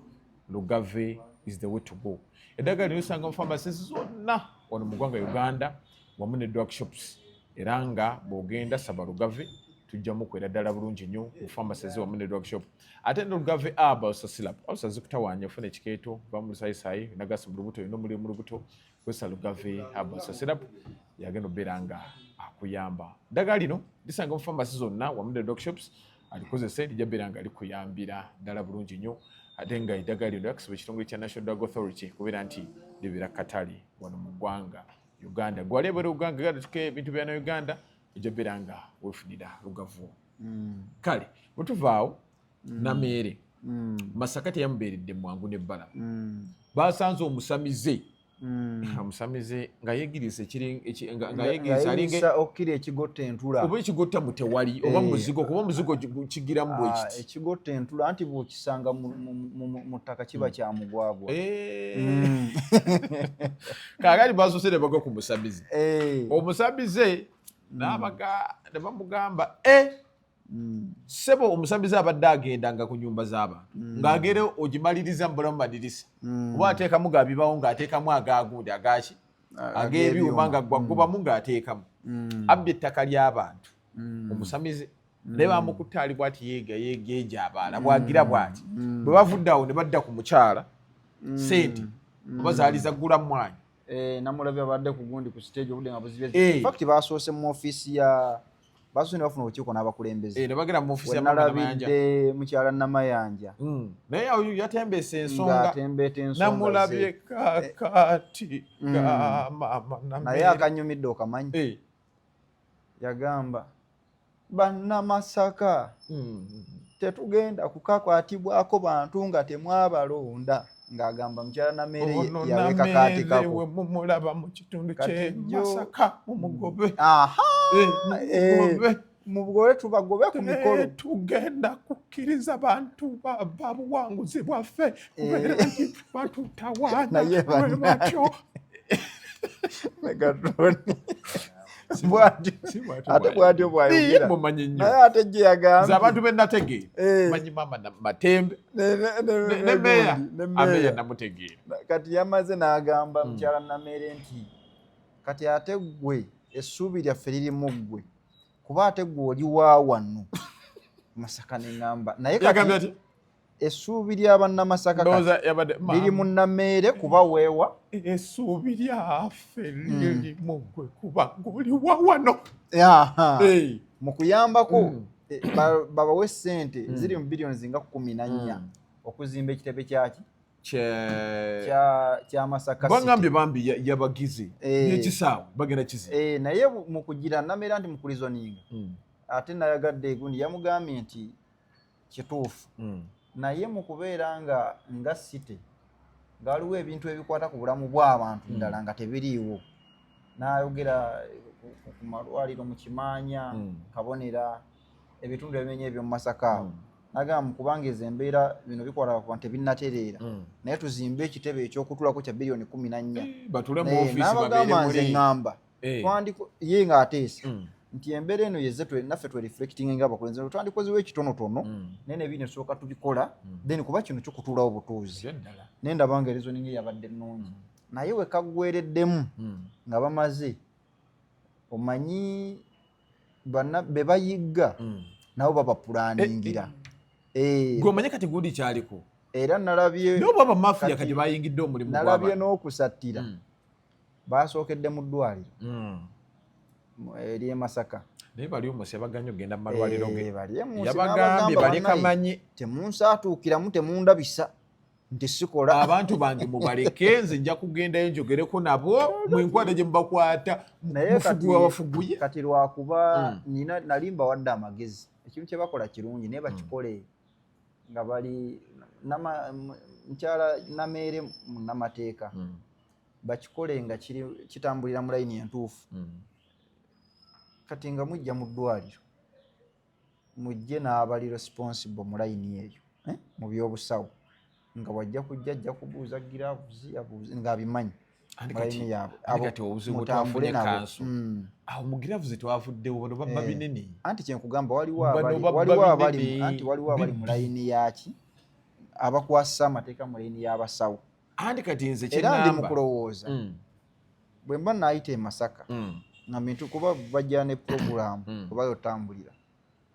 lugave is the way to go eddagala lino osanga mu pharmacies zonna wano mu ggwanga Uganda wamu ne drug shops era nga bw'ogenda saba lugave tujjamu kwera ddala bulungi nnyo mu pharmacies wamu ne drug shop ate ne lugave aba osasilab zikutawaanya ofuna ekikeeto va mu lusayisaayi nagasi mu lubuto olina omuli mu lubuto kwesa lugave aba osasilab yagenda obeera nga akuyamba ddagala lino lisanga mu pharmacies zonna wamu ne drug shops alikozese lijja beera nga likuyambira ddala bulungi nnyo ate nga eddagala lino yakisibwa ekitongole kya National Drug Authority kubeera nti libeera katale wano mu ggwanga Uganda gwali ebera Uganda gatuke ebintu bya Uganda ejja beera nga weefunira lugavu kale bwe tuvaawo Nameere Masaka teyamubeeredde mwangu n'ebbala basanze omusamize nga yeegiriisa nga okkira ekigotta entula oba ekigotta mu tewali oba muzigo kuba omuzigo kigiramu bwe kiti ekigotta entula anti bw'okisanga mu ttaka kiba kya mugwagwa kaakati basoose ne bagwa ku musamize omusamize ne bamugamba ssebo omusamize abadde agendanga ku nnyumba z'abantu ng'agere ogimaliriza mu bulamu madirisa oba ateekamu gaabibawo ng'ateekamu agaagundi agaki ag'ebyuma nga gwagobamu ng'ateekamu abba ettaka ly'abantu omusamize naye bamukutte ali bw'ati yeejabaala bwagira bw'ati bwe bavudde awo ne badda ku mukyala sente oba zaali zaggula mmwanyi namulabye abadde ku gundi ku stage obudde nga buzibye fact basoose mu office ya basoose ne bafuna olukiiko n'abakulembeze ne bagenda mu office ya nalabidde mukyala Namayanja naye oyo yatembeesa ensonga atembeeta namulabye kakati ga maama naye akanyumidde okamanyi yagamba bannamasaka tetugenda kukakwatibwako bantu nga temwabalonda ng'agamba mukyala Nameere yawe kakaati kako mumulaba mu kitundu ky'e Masaka mumugobe mugobe tubagobe ku mikolo tugenda kukkiriza bantu babuwanguzi bwaffe kubeera nti batutawaanya bwe batyo Megatron ate bwatyo bwayogera naye ate gye yagambye abantu be nategeera manyi maama Matembe ne meya namutegeera kati yamaze n'agamba mukyala Nameere nti kati ate ggwe essuubi lyaffe lirimu ggwe kuba ate ggwe oli wa wano Masaka neŋŋamba naye kati essuubi ly'abannamasaka liri mu Nameere kuba weewa essuubi lyaffe lirimu ggwe kuba ng'oli wa wano mu kuyambako babawe ssente ziri mu biliyoni nga 14 okuzimba ekitebe kyaki kya Masaka bangambye bambi yabagize n'ekisaawe bagenda kizi naye mu kugira Nameere nti mu kulizoninga ate nayagadde egundi yamugambye nti kituufu naye mu kubeera nga site nga waliwo ebintu ebikwata ku bulamu bw'abantu ddala nga tebiriiwo. N'ayogera ku malwaliro mu Kimaanya, Kabonera, ebitundu ebimenye ebyo mu Masaka awo. N'agamba kubanga ezo embeera bino bikwata ku bantu tebinnatereera, naye tuzimbe ekitebe eky'okutulako kya bilioni 14 batule mu ofiisi n'abagamba nze ŋŋamba ye ng'ateesa nti embeera eno yezze naffe twereflecting ng'abakulembeze twandikozewo ekitonotono naye nebiri ne tusooka tubikola then kuba kino kikutuulawo butuuzi naye ndaba nga reasoning yabadde nnungi naye we kaggwereddemu nga bamaze omanyi be bayigga nabo babapulaningira. Gw'omanyi kati gundi kyaliko era nalabye n'oba bamafiya kati bayingidde omulimu gw'abantu. Nalabye n'okusattira basookedde mu ddwaliro eri e Masaka. Naye bali omuse baganya ogenda mu malwaliro ge yabagambye balekamanyi temunsaatuukiramu temundabisa nti sikola abantu bange mubaleke nze nja kugendayo njogereko nabo mwenkwata gye mubakwata mufugu abafuguye kati lwakuba nali mbawadde amagezi ekintu kye bakola kirungi naye bakikole nga bali mukyala Nameere mu Namateeka bakikole nga kitambulira mu layini entuufu. Kati nga mujja mu ddwaliro mujje n'abali responsible mu layini eyo mu by'obusawo nga wajja kujja ajja kubuuza giraavuzi nga abimanyi mu layini yaabwe mutambule nabo. Awo mu giraavuzi twavuddewo bano babba binene anti kyenkugamba waliwo abali mu layini yaki abakwasisa amateeka mu layini y'abasawo. Anti kati nze era ndi mu kulowooza bwe mba naayita e Masaka nga mintu kuba bajja ne program kuba yotambulira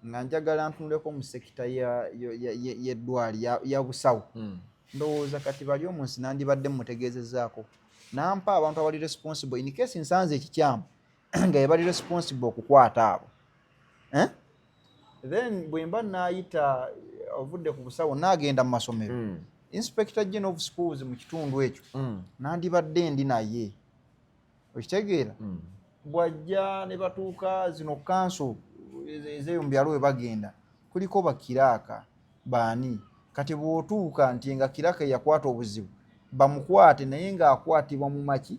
nga njagala ntunuleko mu sekita y'eddwali ya busawo ndowooza kati bali omunsi nandibadde mutegeezezaako nampa abantu abali responsible in case nsanze ekikyamu nga yebali responsible okukwata abo then bwe mba naayita ovudde ku busawo naagenda mu masomero Inspector General of Schools mu kitundu ekyo nandibadde ndi naye okitegeera bwajja ne batuuka zino kanso ezeyo mu byalo we bagenda kuliko bakiraaka baani kati bw'otuuka nti nga kiraka yakwata obuzibu bamukwate naye ng'akwatibwa mu maki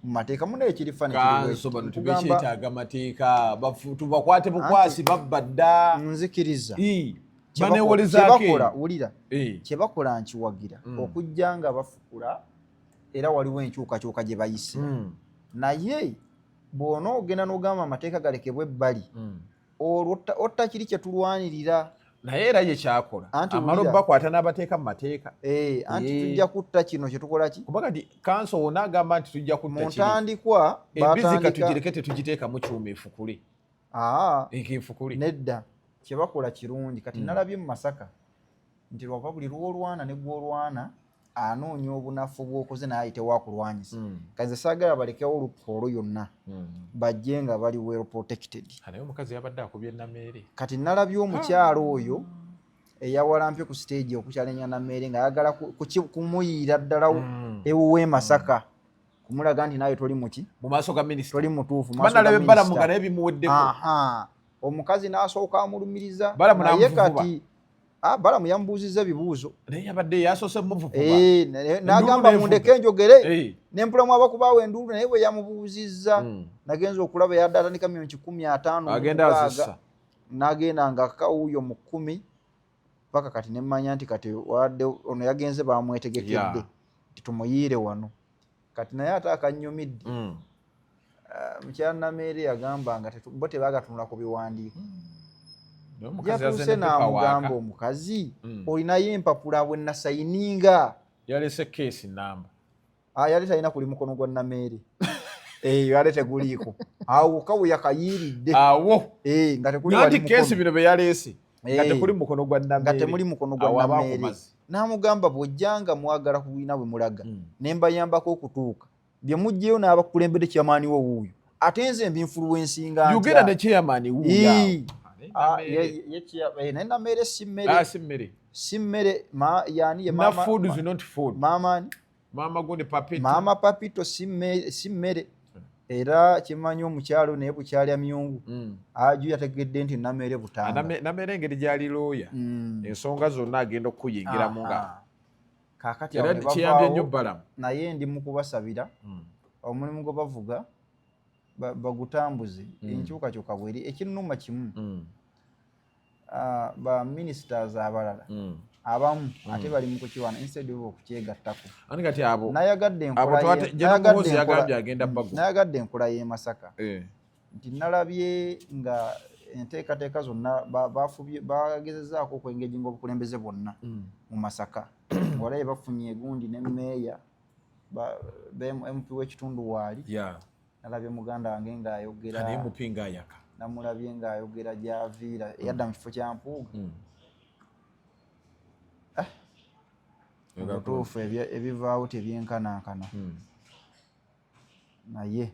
mu mateeka munaye kirifaananyi tubekyetaaga mateeka tubakwate bukwasi babba dda nzikiriza banewolezaako wulira kyebakola nkiwagira okujja nga bafukula era waliwo enkyukakyuka gye bayise naye bw'ona ogenda n'ogamba amateeka galekebwe ebbali olwo otta kiri kye tulwanirira. Naye era ye kyakola amala obbakwata n'abateeka mu mateeka anti tujja kutta kino kye tukola ki kuba kati kanso wona agamba nti tujja kutta kiri mu ntandikwa ebizika tugireke tetugiteeka mu kyuma efukule efukule nedda kye bakola kirungi kati nalabye mu Masaka nti lwava buli lwolwana ne gwolwana anoonya obunafu bw'okoze naye tewakulwanyisa kanze saagala balekewo olupoolo yonna bajje nga bali well protected. Naye omukazi yabadde akubye Nameere kati nalabye omukyalo oyo eyawalampye ku stage okukyalenya Nameere ng'ayagala kumuyiira ddala ewuwe Masaka kumulaga nti naye toli muki mu maaso ga minisita toli mutuufu banalabe Balamu nga naye bimuweddeko omukazi n'asooka amulumiriza naye kati Balamu yamubuuzizza ebibuuzo naye yabadde yasoose muvuvuba n'agamba mundeke njogere n'empulamu abakubaawo enduulu naye bwe yamubuuzizza nagenza okulaba yadde atandika mu 15 n'agenda nga kawuyo mu 10 paka kati nemmanya nti kati wadde ono yagenze bamwetegekedde nti tumuyiire wano kati naye ate akannyumidde mukyala Nameere yagamba nga bo tebaagatunula ku biwandiiko yatuuse n'amugamba omukazi olinayo empapula bwe nasayininga yalese keesi namba yali talina kuli mukono gwa Nameere yali teguliiko awo kawe yakayiiridde awo nga tekuli wali mukono keesi bino be yaleese nga tekuli mukono gwa Nameere nga temuli mukono gwa Nameere n'amugamba bw'ojjanga mwagala kulina bwe mulaga ne mbayambako okutuuka bye mujjeyo n'abakulembedde kyamaani wo wuuyo ate nze mbinfuluwensinga yogera ne kyamaani wuuyo naye Nameere si mmere yani ye maama Papito si mmere era kimanyi omukyalo naye bukyalya myungu aju yategedde nti Nameere butanga Nameere engeri gy'ali looya ensonga zonna agenda okuyingiramu nga kaakati era kiyambye nnyo Balamu naye ndi mu kubasabira omulimu gwe bavuga bagutambuze enkyukakyuka bweri ekinnuma kimu ba ministers abalala abamu ate bali mu kukiwana instead of okukyegattako ani kati abo nayagadde enkola y'e Masaka nti nalabye nga enteekateeka zonna bagezezaako okwengeginga obukulembeze bwonna mu Masaka ng'olabye bafunye egundi ne meeya MP w'ekitundu waali nalabye muganda wange ng'ayogera namulabye ng'ayogera gy'aviira yadda mu kifo kya Mpuuga mutuufu ebivaawo tebyenkanankana naye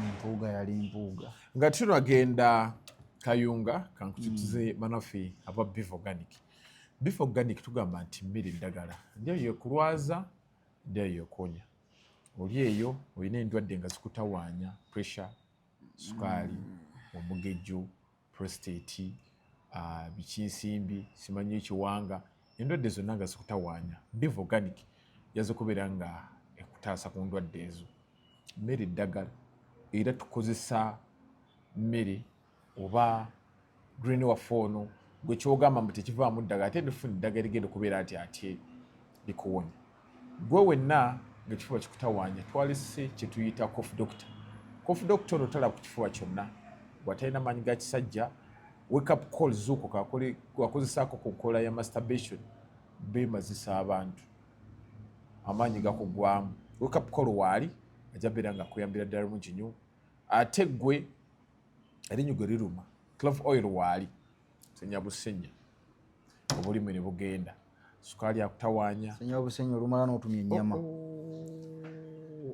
Mpuuga yali Mpuuga nga tunagenda Kayunga kankutituze banafe aba Beef Organic tugamba nti mmere eddagala ndiyo yekulwaza ndiyo yekonya oli eyo olina endwadde nga zikutawaanya pressure sukaali omugejjo prostate bikinsimbi simanyi ekiwanga endwadde zonna nga zikutawaanya Beef Organic yaze kubeera nga ekutaasa ku ndwadde ezo mmere eddagala era tukozesa mmere oba green waffe ono gwe kyogamba mbu tekivaamu ddagala ate nifuna eddagala ligenda okubeera ati likuwonya gwe wenna ng'ekifuba kikutawaanya twalise kye tuyita cough doctor ono talaba ku kifuba kyonna bw'atalina maanyi ga kisajja wake up call zuuko wakozesaako ku nkola ya masturbation beemazisa abantu amaanyi gakugwamu wake up call waali ajja beera nga akuyambira ddala lungi nnyo ate gwe erinnyo gwe liruma clove oil waali senya busenya obulimi ne bugenda sukaali akutawaanya senya obusenya olumala n'otumya ennyama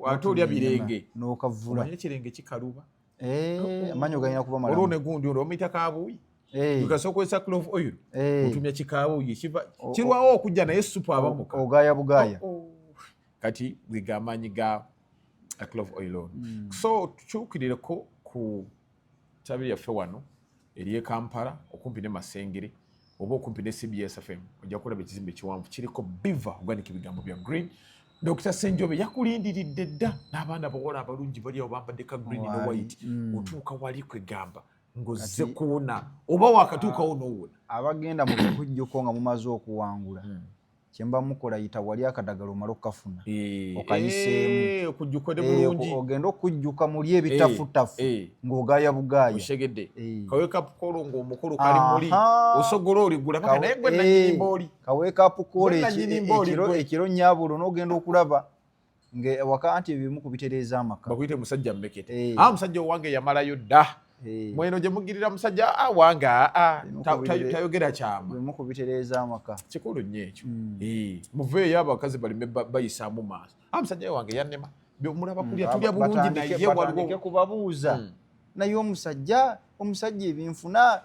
ate olya birenge n'okavula omanye ekirenge kikaluba amanyi ogalina kuba malamu olwo ne gundi olwo omuyita kaabuuyi ukasa okozesa clove oil otumya kikaabuuyi kirwawo okujja naye supu abamuka ogaaya bugaaya kati bwiga amaanyi ga clove oil ono so tukyukirireko ku ttabi lyaffe wano eri e Kampala okumpi ne Masengere oba okumpi ne CBS FM ojja kulaba ekizimbe ekiwanvu kiriko Beef Organic bigambo bya green. Dr. Senjobe yakulindiridde dda n'abaana bawala abalungi bali awo bambadde ka green ne white otuuka wali kwegamba ng'ozze kuwona oba wakatuukawo n'owona abagenda mu kujjuko nga mumaze okuwangula kyemba mukola yita wali akadagalo malo kafuna okayiseemu okujjuko de bulungi ogenda okujjuka muli ebitafutafu ng'ogaaya bugaaya oshegedde kaweka pukolo ng'omukolo kali muli osogola oligula paka naye gwe nannyini mbooli kaweka pukolo ekiro nyabulo n'ogenda okulaba waka anti ebimu kubitereeza amaka bakuyite musajja mmekete musajja owange yamalayo dda mweno gye mugirira musajja wange tayogera kyama bimu kubitereeza amaka kikulu nnyo ekyo muveeyo abakazi balime bayisaamu maaso musajja wange yannema byomulaba kulya tulya bulungi naye waliwo kubabuuza naye omusajja ebinfuna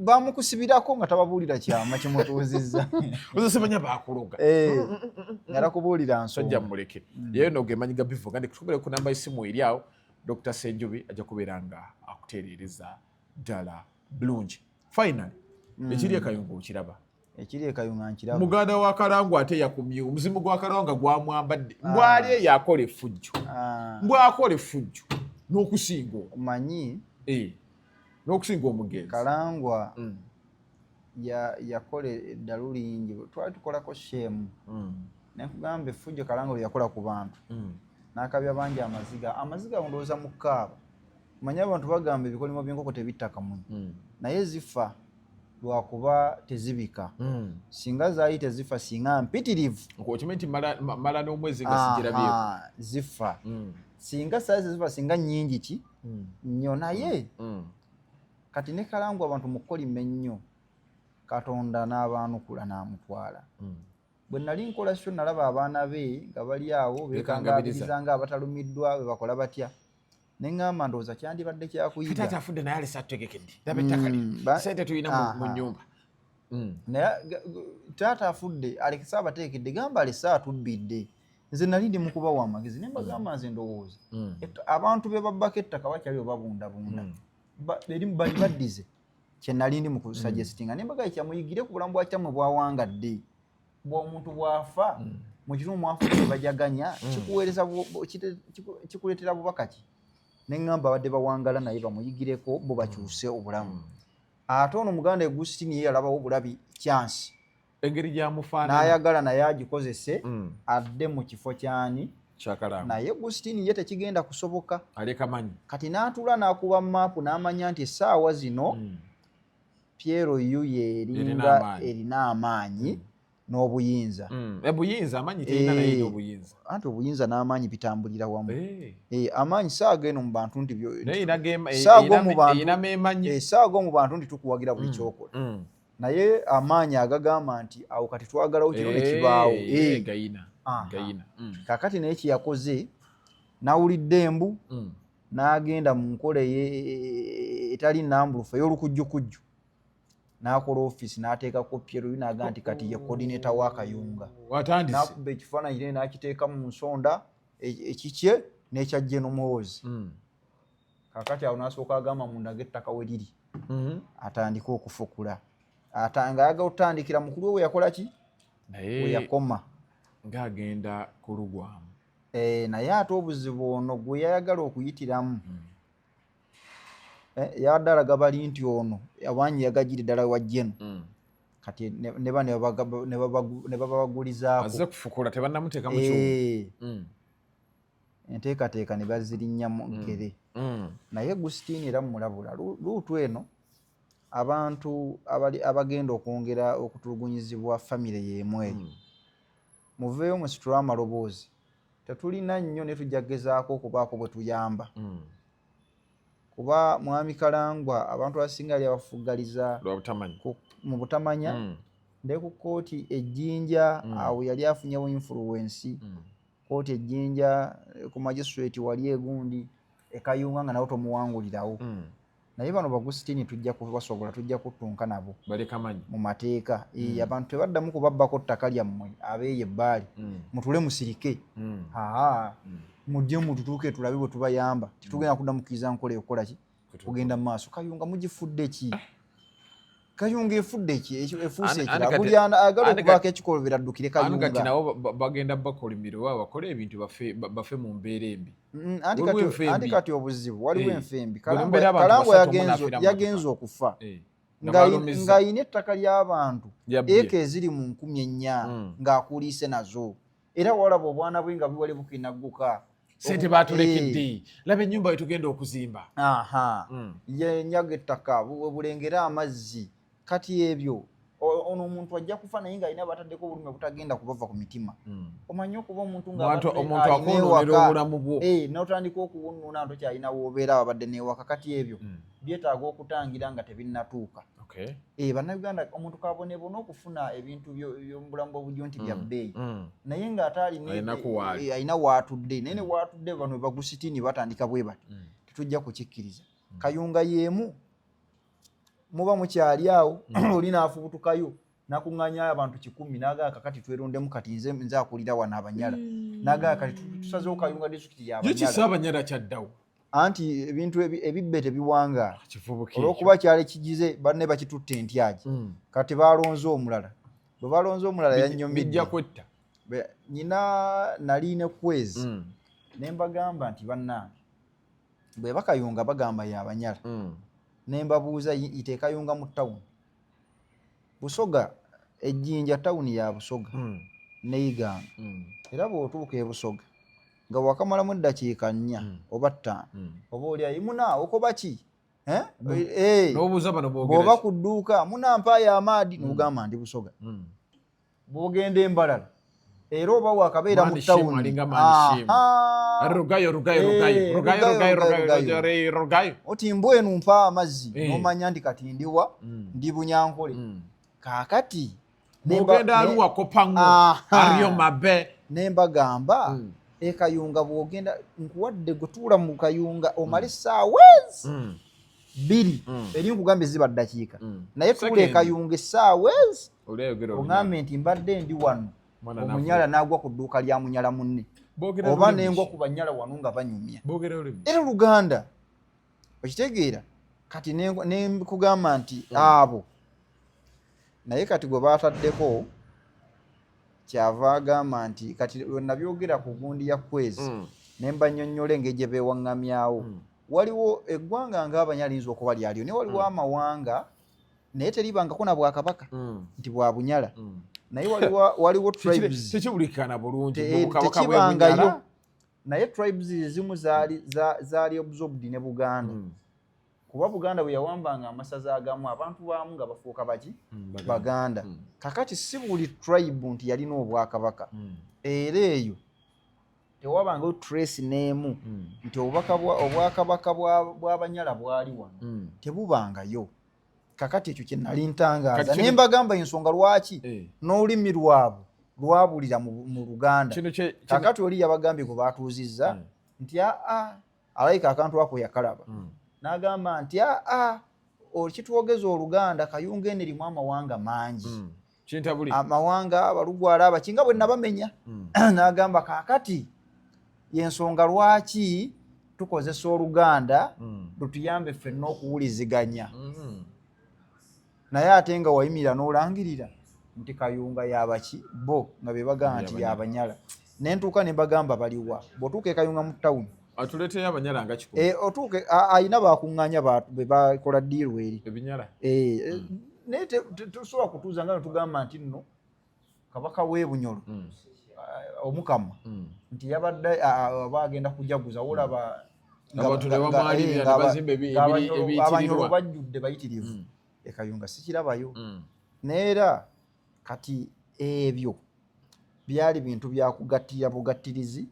bamukusibirako nga tababuulira kyama kimutuuzizza ozosemanya bakuloga narakubuulira nsojja muleke yeyo nogemanyi ga Beef Organic tukubere ku namba y'essimu eri awo Dr. Senjobe ajja kubeera nga akutereereza ddala bulungi finally ekiri e Kayunga okiraba ekiri e Kayunga nkiraba muganda wa Kalangwa ate yakumye omuzimu gwa Kalangwa gwamwambadde mbwali eyakola effujjo mbwakola effujjo n'okusinga omanyi n'okusinga omugenzi Kalangwa yakola eddalu lingi twali tukolako sheemu nekugamba effujjo Kalangwa lye yakola ku bantu n'akabya bangi amaziga ndowooza mu Kaaba manya abantu bagamba ebikolimo by'enkoko tebitta kamunye naye zifa lwakuba tezibika singa zaali tezifa singa mpitirivu okimanyi nti mala n'omwezi nga sigirabyeko zifa singa saali tezifa singa nnyingi ki nnyo naye kati ne Kalangwa abantu mukolime nnyo Katonda n'abaanukula n'amutwala bwe nali nkola syo nalaba abaana be nga bali awo bekangabiriza nga abatalumiddwa bwe bakola batya ne ngamba ndowooza kyandibadde kyakuyiga taata afudde naye alesa ategekedde ndaba ettaka lye sente tulina mu nnyumba naye taata afudde alekesa abateekedde gamba alesa atubbidde nze nali ndi mu kubawa amagezi ne mbagamba nze ndowooza abantu be babbako ettaka bakyali obabundabunda erimu bali baddize kye nali ndi mu kusuggestinga ne mbagaye kyamuyigire ku bulamu bwa kyammwe bwawangadde bw'omuntu bw'afa mu kitundu mwaffe bajaganya kikuweereza kikuleetera bubaka ki ne ŋŋamba abadde bawangala naye bamuyigireko bo bakyuse obulamu ate ono Muganda Augustine ye yalabawo bulabi kyansi engeri gyamufaanana n'ayagala naye agikozese adde mu kifo kyani Kyakalamu naye Augustine ye tekigenda kusoboka alekamanyi kati n'atuula n'akuba maapu n'amanya nti essaawa zino Pierre yu yeringa erina amaanyi n'obuyinza ebuyinza amaanyi terina naye n'obuyinza anti obuyinza n'amaanyi bitambulira wamu amaanyi saaga eno mu bantu nti saaga mu bantu nti tukuwagira buli kyokola naye amaanyi agagamba nti awo kati twagalawo kino ne kibaawo gayina kakati naye kyeyakoze n'awulidde embu n'agenda mu nkola etali nnambulufu ey'olukujjukujju n'akola ofiisi n'ateekako Pierre yu n'agamba nti kati ye coordinator w'akayunga n'akuba ekifaananyi kine n'akiteeka mu nsonda ekikye n'ekya General Muhoozi kakati awo n'asooka agamba munda g'ettaka we liri atandika okufukula ng'ayagala okutandikira mukulu we yakola ki we yakoma ng'agenda kulugwamu naye ate obuzibu ono gwe yayagala okuyitiramu yabadde alaga bali nti ono abaanyi yagajire ddala wa Jeno kati ne babagulizaako azze kufukula tebannamuteeka mu kyuma enteekateeka ne bazirinnyamu nkere naye Augustine era mulabula luutu eno abantu abagenda okwongera okutulugunyizibwa famire y'emu eyo muveeyo musitule amaloboozi tetulina nnyo ne tujja gezaako okubaako bwe tuyamba kuba mwami Kalangwa abantu abasinga yali abafuggaliza mu butamanya nde ku kooti ejjinja awo yali afunyewo influence kooti ejjinja ku magistrate wali egundi ekayunga nga nawo tomuwangulirawo naye bano Augustine tujja kubasobola tujja kutunka nabo mu mateeka abantu tebaddamu kubabbako ttaka lyammwe abeeyo ebbaali mutule musirike mujje mututuuke tulabe bwe tubayamba titugenda kudda mukkiriza nkola ekola ki kugenda mu maaso kayunga mugifudde ki kayunga efudde ki efuuse ekira buli agala okuvaako ekikolobera addukire kayunga kati nabo bagenda bakolimirwa bakole ebintu bafe mu mbeera embi anti kati obuzibu waliwo enfembi Kalangwa yagenze okufa ng'ayina ettaka ly'abantu eka eziri mu 4,000 ng'akuliise nazo era walaba obwana bwe nga buwali bukinagguka sente batulekedde laba ennyumba wetugenda okuzimba yenyaga ettaka bulengera amazzi kati ebyo ono omuntu ajja kufa naye ng'alina bataddeko obulumi butagenda kubava ku mitima omanyi okuba omuntu akonoonera obulamu bwo n'otandika okuwunnuna ntokyalina woobeera abadde neewaka kati ebyo byetaaga okutangira nga tebinnatuuka bannayuganda omuntu kabonebona okufuna ebintu by'omubulamu bw'obujjo nti bya bbeeyi naye ng'ate alina waatudde naye ne waatudde bano Augustine batandika bwe bati tetujja kukikkiriza kayunga y'emu muba mukyali awo oli naafubutukayo nakuŋŋaanyayo abantu 100 n'agala kakati twerondemu kati nze akulira wano Abanyala n'agala kati tusazeewo kayunga disitulikiti y'Abanyala Abanyala kyaddawo anti ebintu ebibbe tebiwanga olw'okuba kyali kigize banne bakitutte entyagi kati balonze omulala bwe balonze omulala yannyomidde nyina nali ne kwezi ne mbagamba nti bannange bwe bakayunga bagamba y'Abanyala ne mbabuuza yite kayunga mu ttawuni Busoga ejjinja ttawuni ya Busoga neyiganga era bw'otuuka e Busoga nga wakamalamu eddakiika 4 oba 5 oba oli ayi muna okoba ki bw'oba ku dduuka munampaayo amaadi n'ogamba ndi Busoga bw'ogenda Embalala era oba wakabeera mu ttawuni oti mbwenu mpa amazzi n'omanya nti kati ndiwa ndi Bunyankole kaakati nembagamba ekayunga bw'ogenda nkuwadde gutuula mu kayunga omale essaawa 2 eri nkugambye ziba ddakiika naye tuula ekayunga essaawa ogambe nti mbadde ndi wano Omunyala n'agwa ku dduuka lya munyala munne oba nengwa ku Banyala wano nga banyumya era Luganda okitegeera kati nekugamba nti abo naye kati gwe bataddeko kyava agamba nti kati nabyogera ku gundi ya kwezi ne mbanyonyola engeri gye beewaŋŋamyawo waliwo eggwanga ng'Abanyala liyinza okuba lyaliyo naye waliwo amawanga naye teribangako na Bwakabaka nti bwa Bunyala naye waliwo tribes tekibulikana bulungi tekibangayo naye tribes ezimu zaali absorbed ne Buganda kuba Buganda bwe yawambanga amasaza agamu abantu baamu nga bafuuka baki Baganda kakati si buli tribe nti yalina Obwakabaka era eyo tewabangayo trace n'emu nti Obwakabaka bw'Abanyala bwali wano tebubangayo kakati ekyo kye nali ntangaaza naye mbagamba ensonga lwaki n'olulimi lwabwe lwabulira mu Luganda kakati oli yabagambye gwe baatuuzizza nti alayika akantu ako yakalaba n'agamba nti kitwogeza Oluganda Kayunga eno erimu amawanga mangi amawanga abalugwala abakinga bwe nabamenya n'agamba kaakati yensonga lwaki tukozesa Oluganda lutuyambe ffenna okuwuliziganya naye ate nga wayimirira n'olangirira nti Kayunga yabaki bo nga be bagamba nti y'Abanyala ne ntuuka ne mbagamba baliwa bw'otuuka e Kayunga mu ttawuni atuleeteye Abanyala nga kikulu otuuke ayina bakuŋŋaanya be bakola ddiiru eri ebinyala naye tusobola kutuuza nga netugamba nti nno Kabaka w'e Bunyolo Omukama nti yabadde aba agenda kujaguza olaba abantu ne bamwalirira ne bazimba Abanyolo bajjudde bayitirivu e Kayunga sikirabayo neera kati ebyo byali bintu byakugattira bugattirizi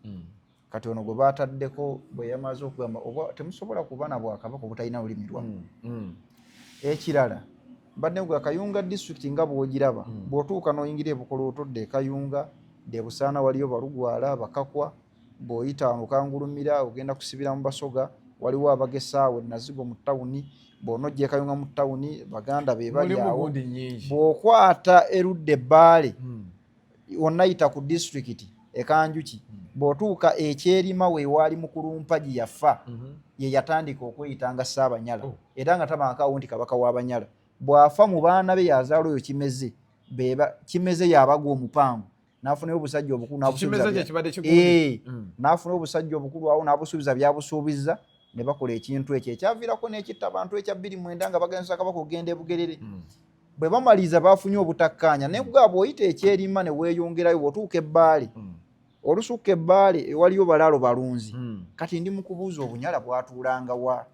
kati ono gwe baataddeko bwe yamaze okugamba oba temusobola kuba na Bwakabaka obutalina lulimi lwammwe ekirala mbadde gwe Kayunga district nga bw'ogiraba bw'otuuka n'oyingira e Bukolooto e Kayunga de Busaana waliyo Balugwala Bakakwa bw'oyita Mukangulumira ogenda kusibira mu Basoga waliwo Abagesaawo Nazigo mu ttawuni bw'onojja e Kayunga mu ttawuni Baganda be bali awo bw'okwata erudde Ebbaale onnayita ku district e Kanjuki bw'otuuka ekyerima we waali Mukulumpagi yafa ye yatandika okweyitanga Ssaabanyala era nga tabankaawo nti Kabaka w'Abanyala bw'afa mu baana be yazaala oyo Kimeze yabaga omupangu n'afunayo obusajja obukulu n'afunayo obusajja obukulu awo n'abusuubiza byabusuubiza ne bakola ekintu ekyo ekyaviirako n'ekitta abantu ekya 29 nga bagenza Kabaka okugenda e Bugerere bwe bamaliza bafunye obutakkaanya naye bwaba oyita ekyerima ne weeyongerayo bw'otuuka Ebbaale olusukka Ebbaale ewaliyo balaalo balunzi kati ndi mu kubuuza Obunyala bwatuulanga wa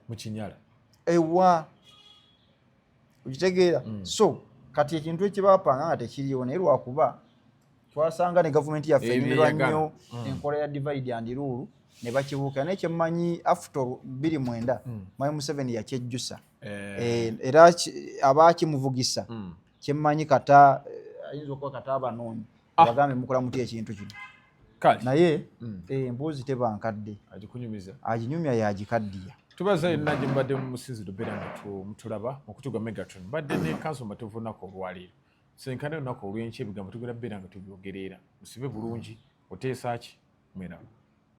mu Kinyala ewa okitegeera so kati ekintu ekibaapanga nga tekiriwo naye lwakuba twasanga ne gavumenti yaffe enyumirwa nnyo enkola ya divide and rule ne bakibuuka naye kyemmanyi after 29 Mwai Museveni yakyejjusa era abaakimuvugisa kyemmanyi kata ayinza okuba kata abanoonyi bagambe mukola muti ekintu kino naye embuuzi tebankadde aginyumya yagikaddiya tubaza yenna gye mbadde mu musinziro beera nga mutulaba mu kutu gwa Megatron mbadde ne kanso mbatuufu olunaku olwaleero senkane olunaku olw'enkya ebigambo tugenda beera nga tubyogerera musibe bulungi oteesa ki mwerawo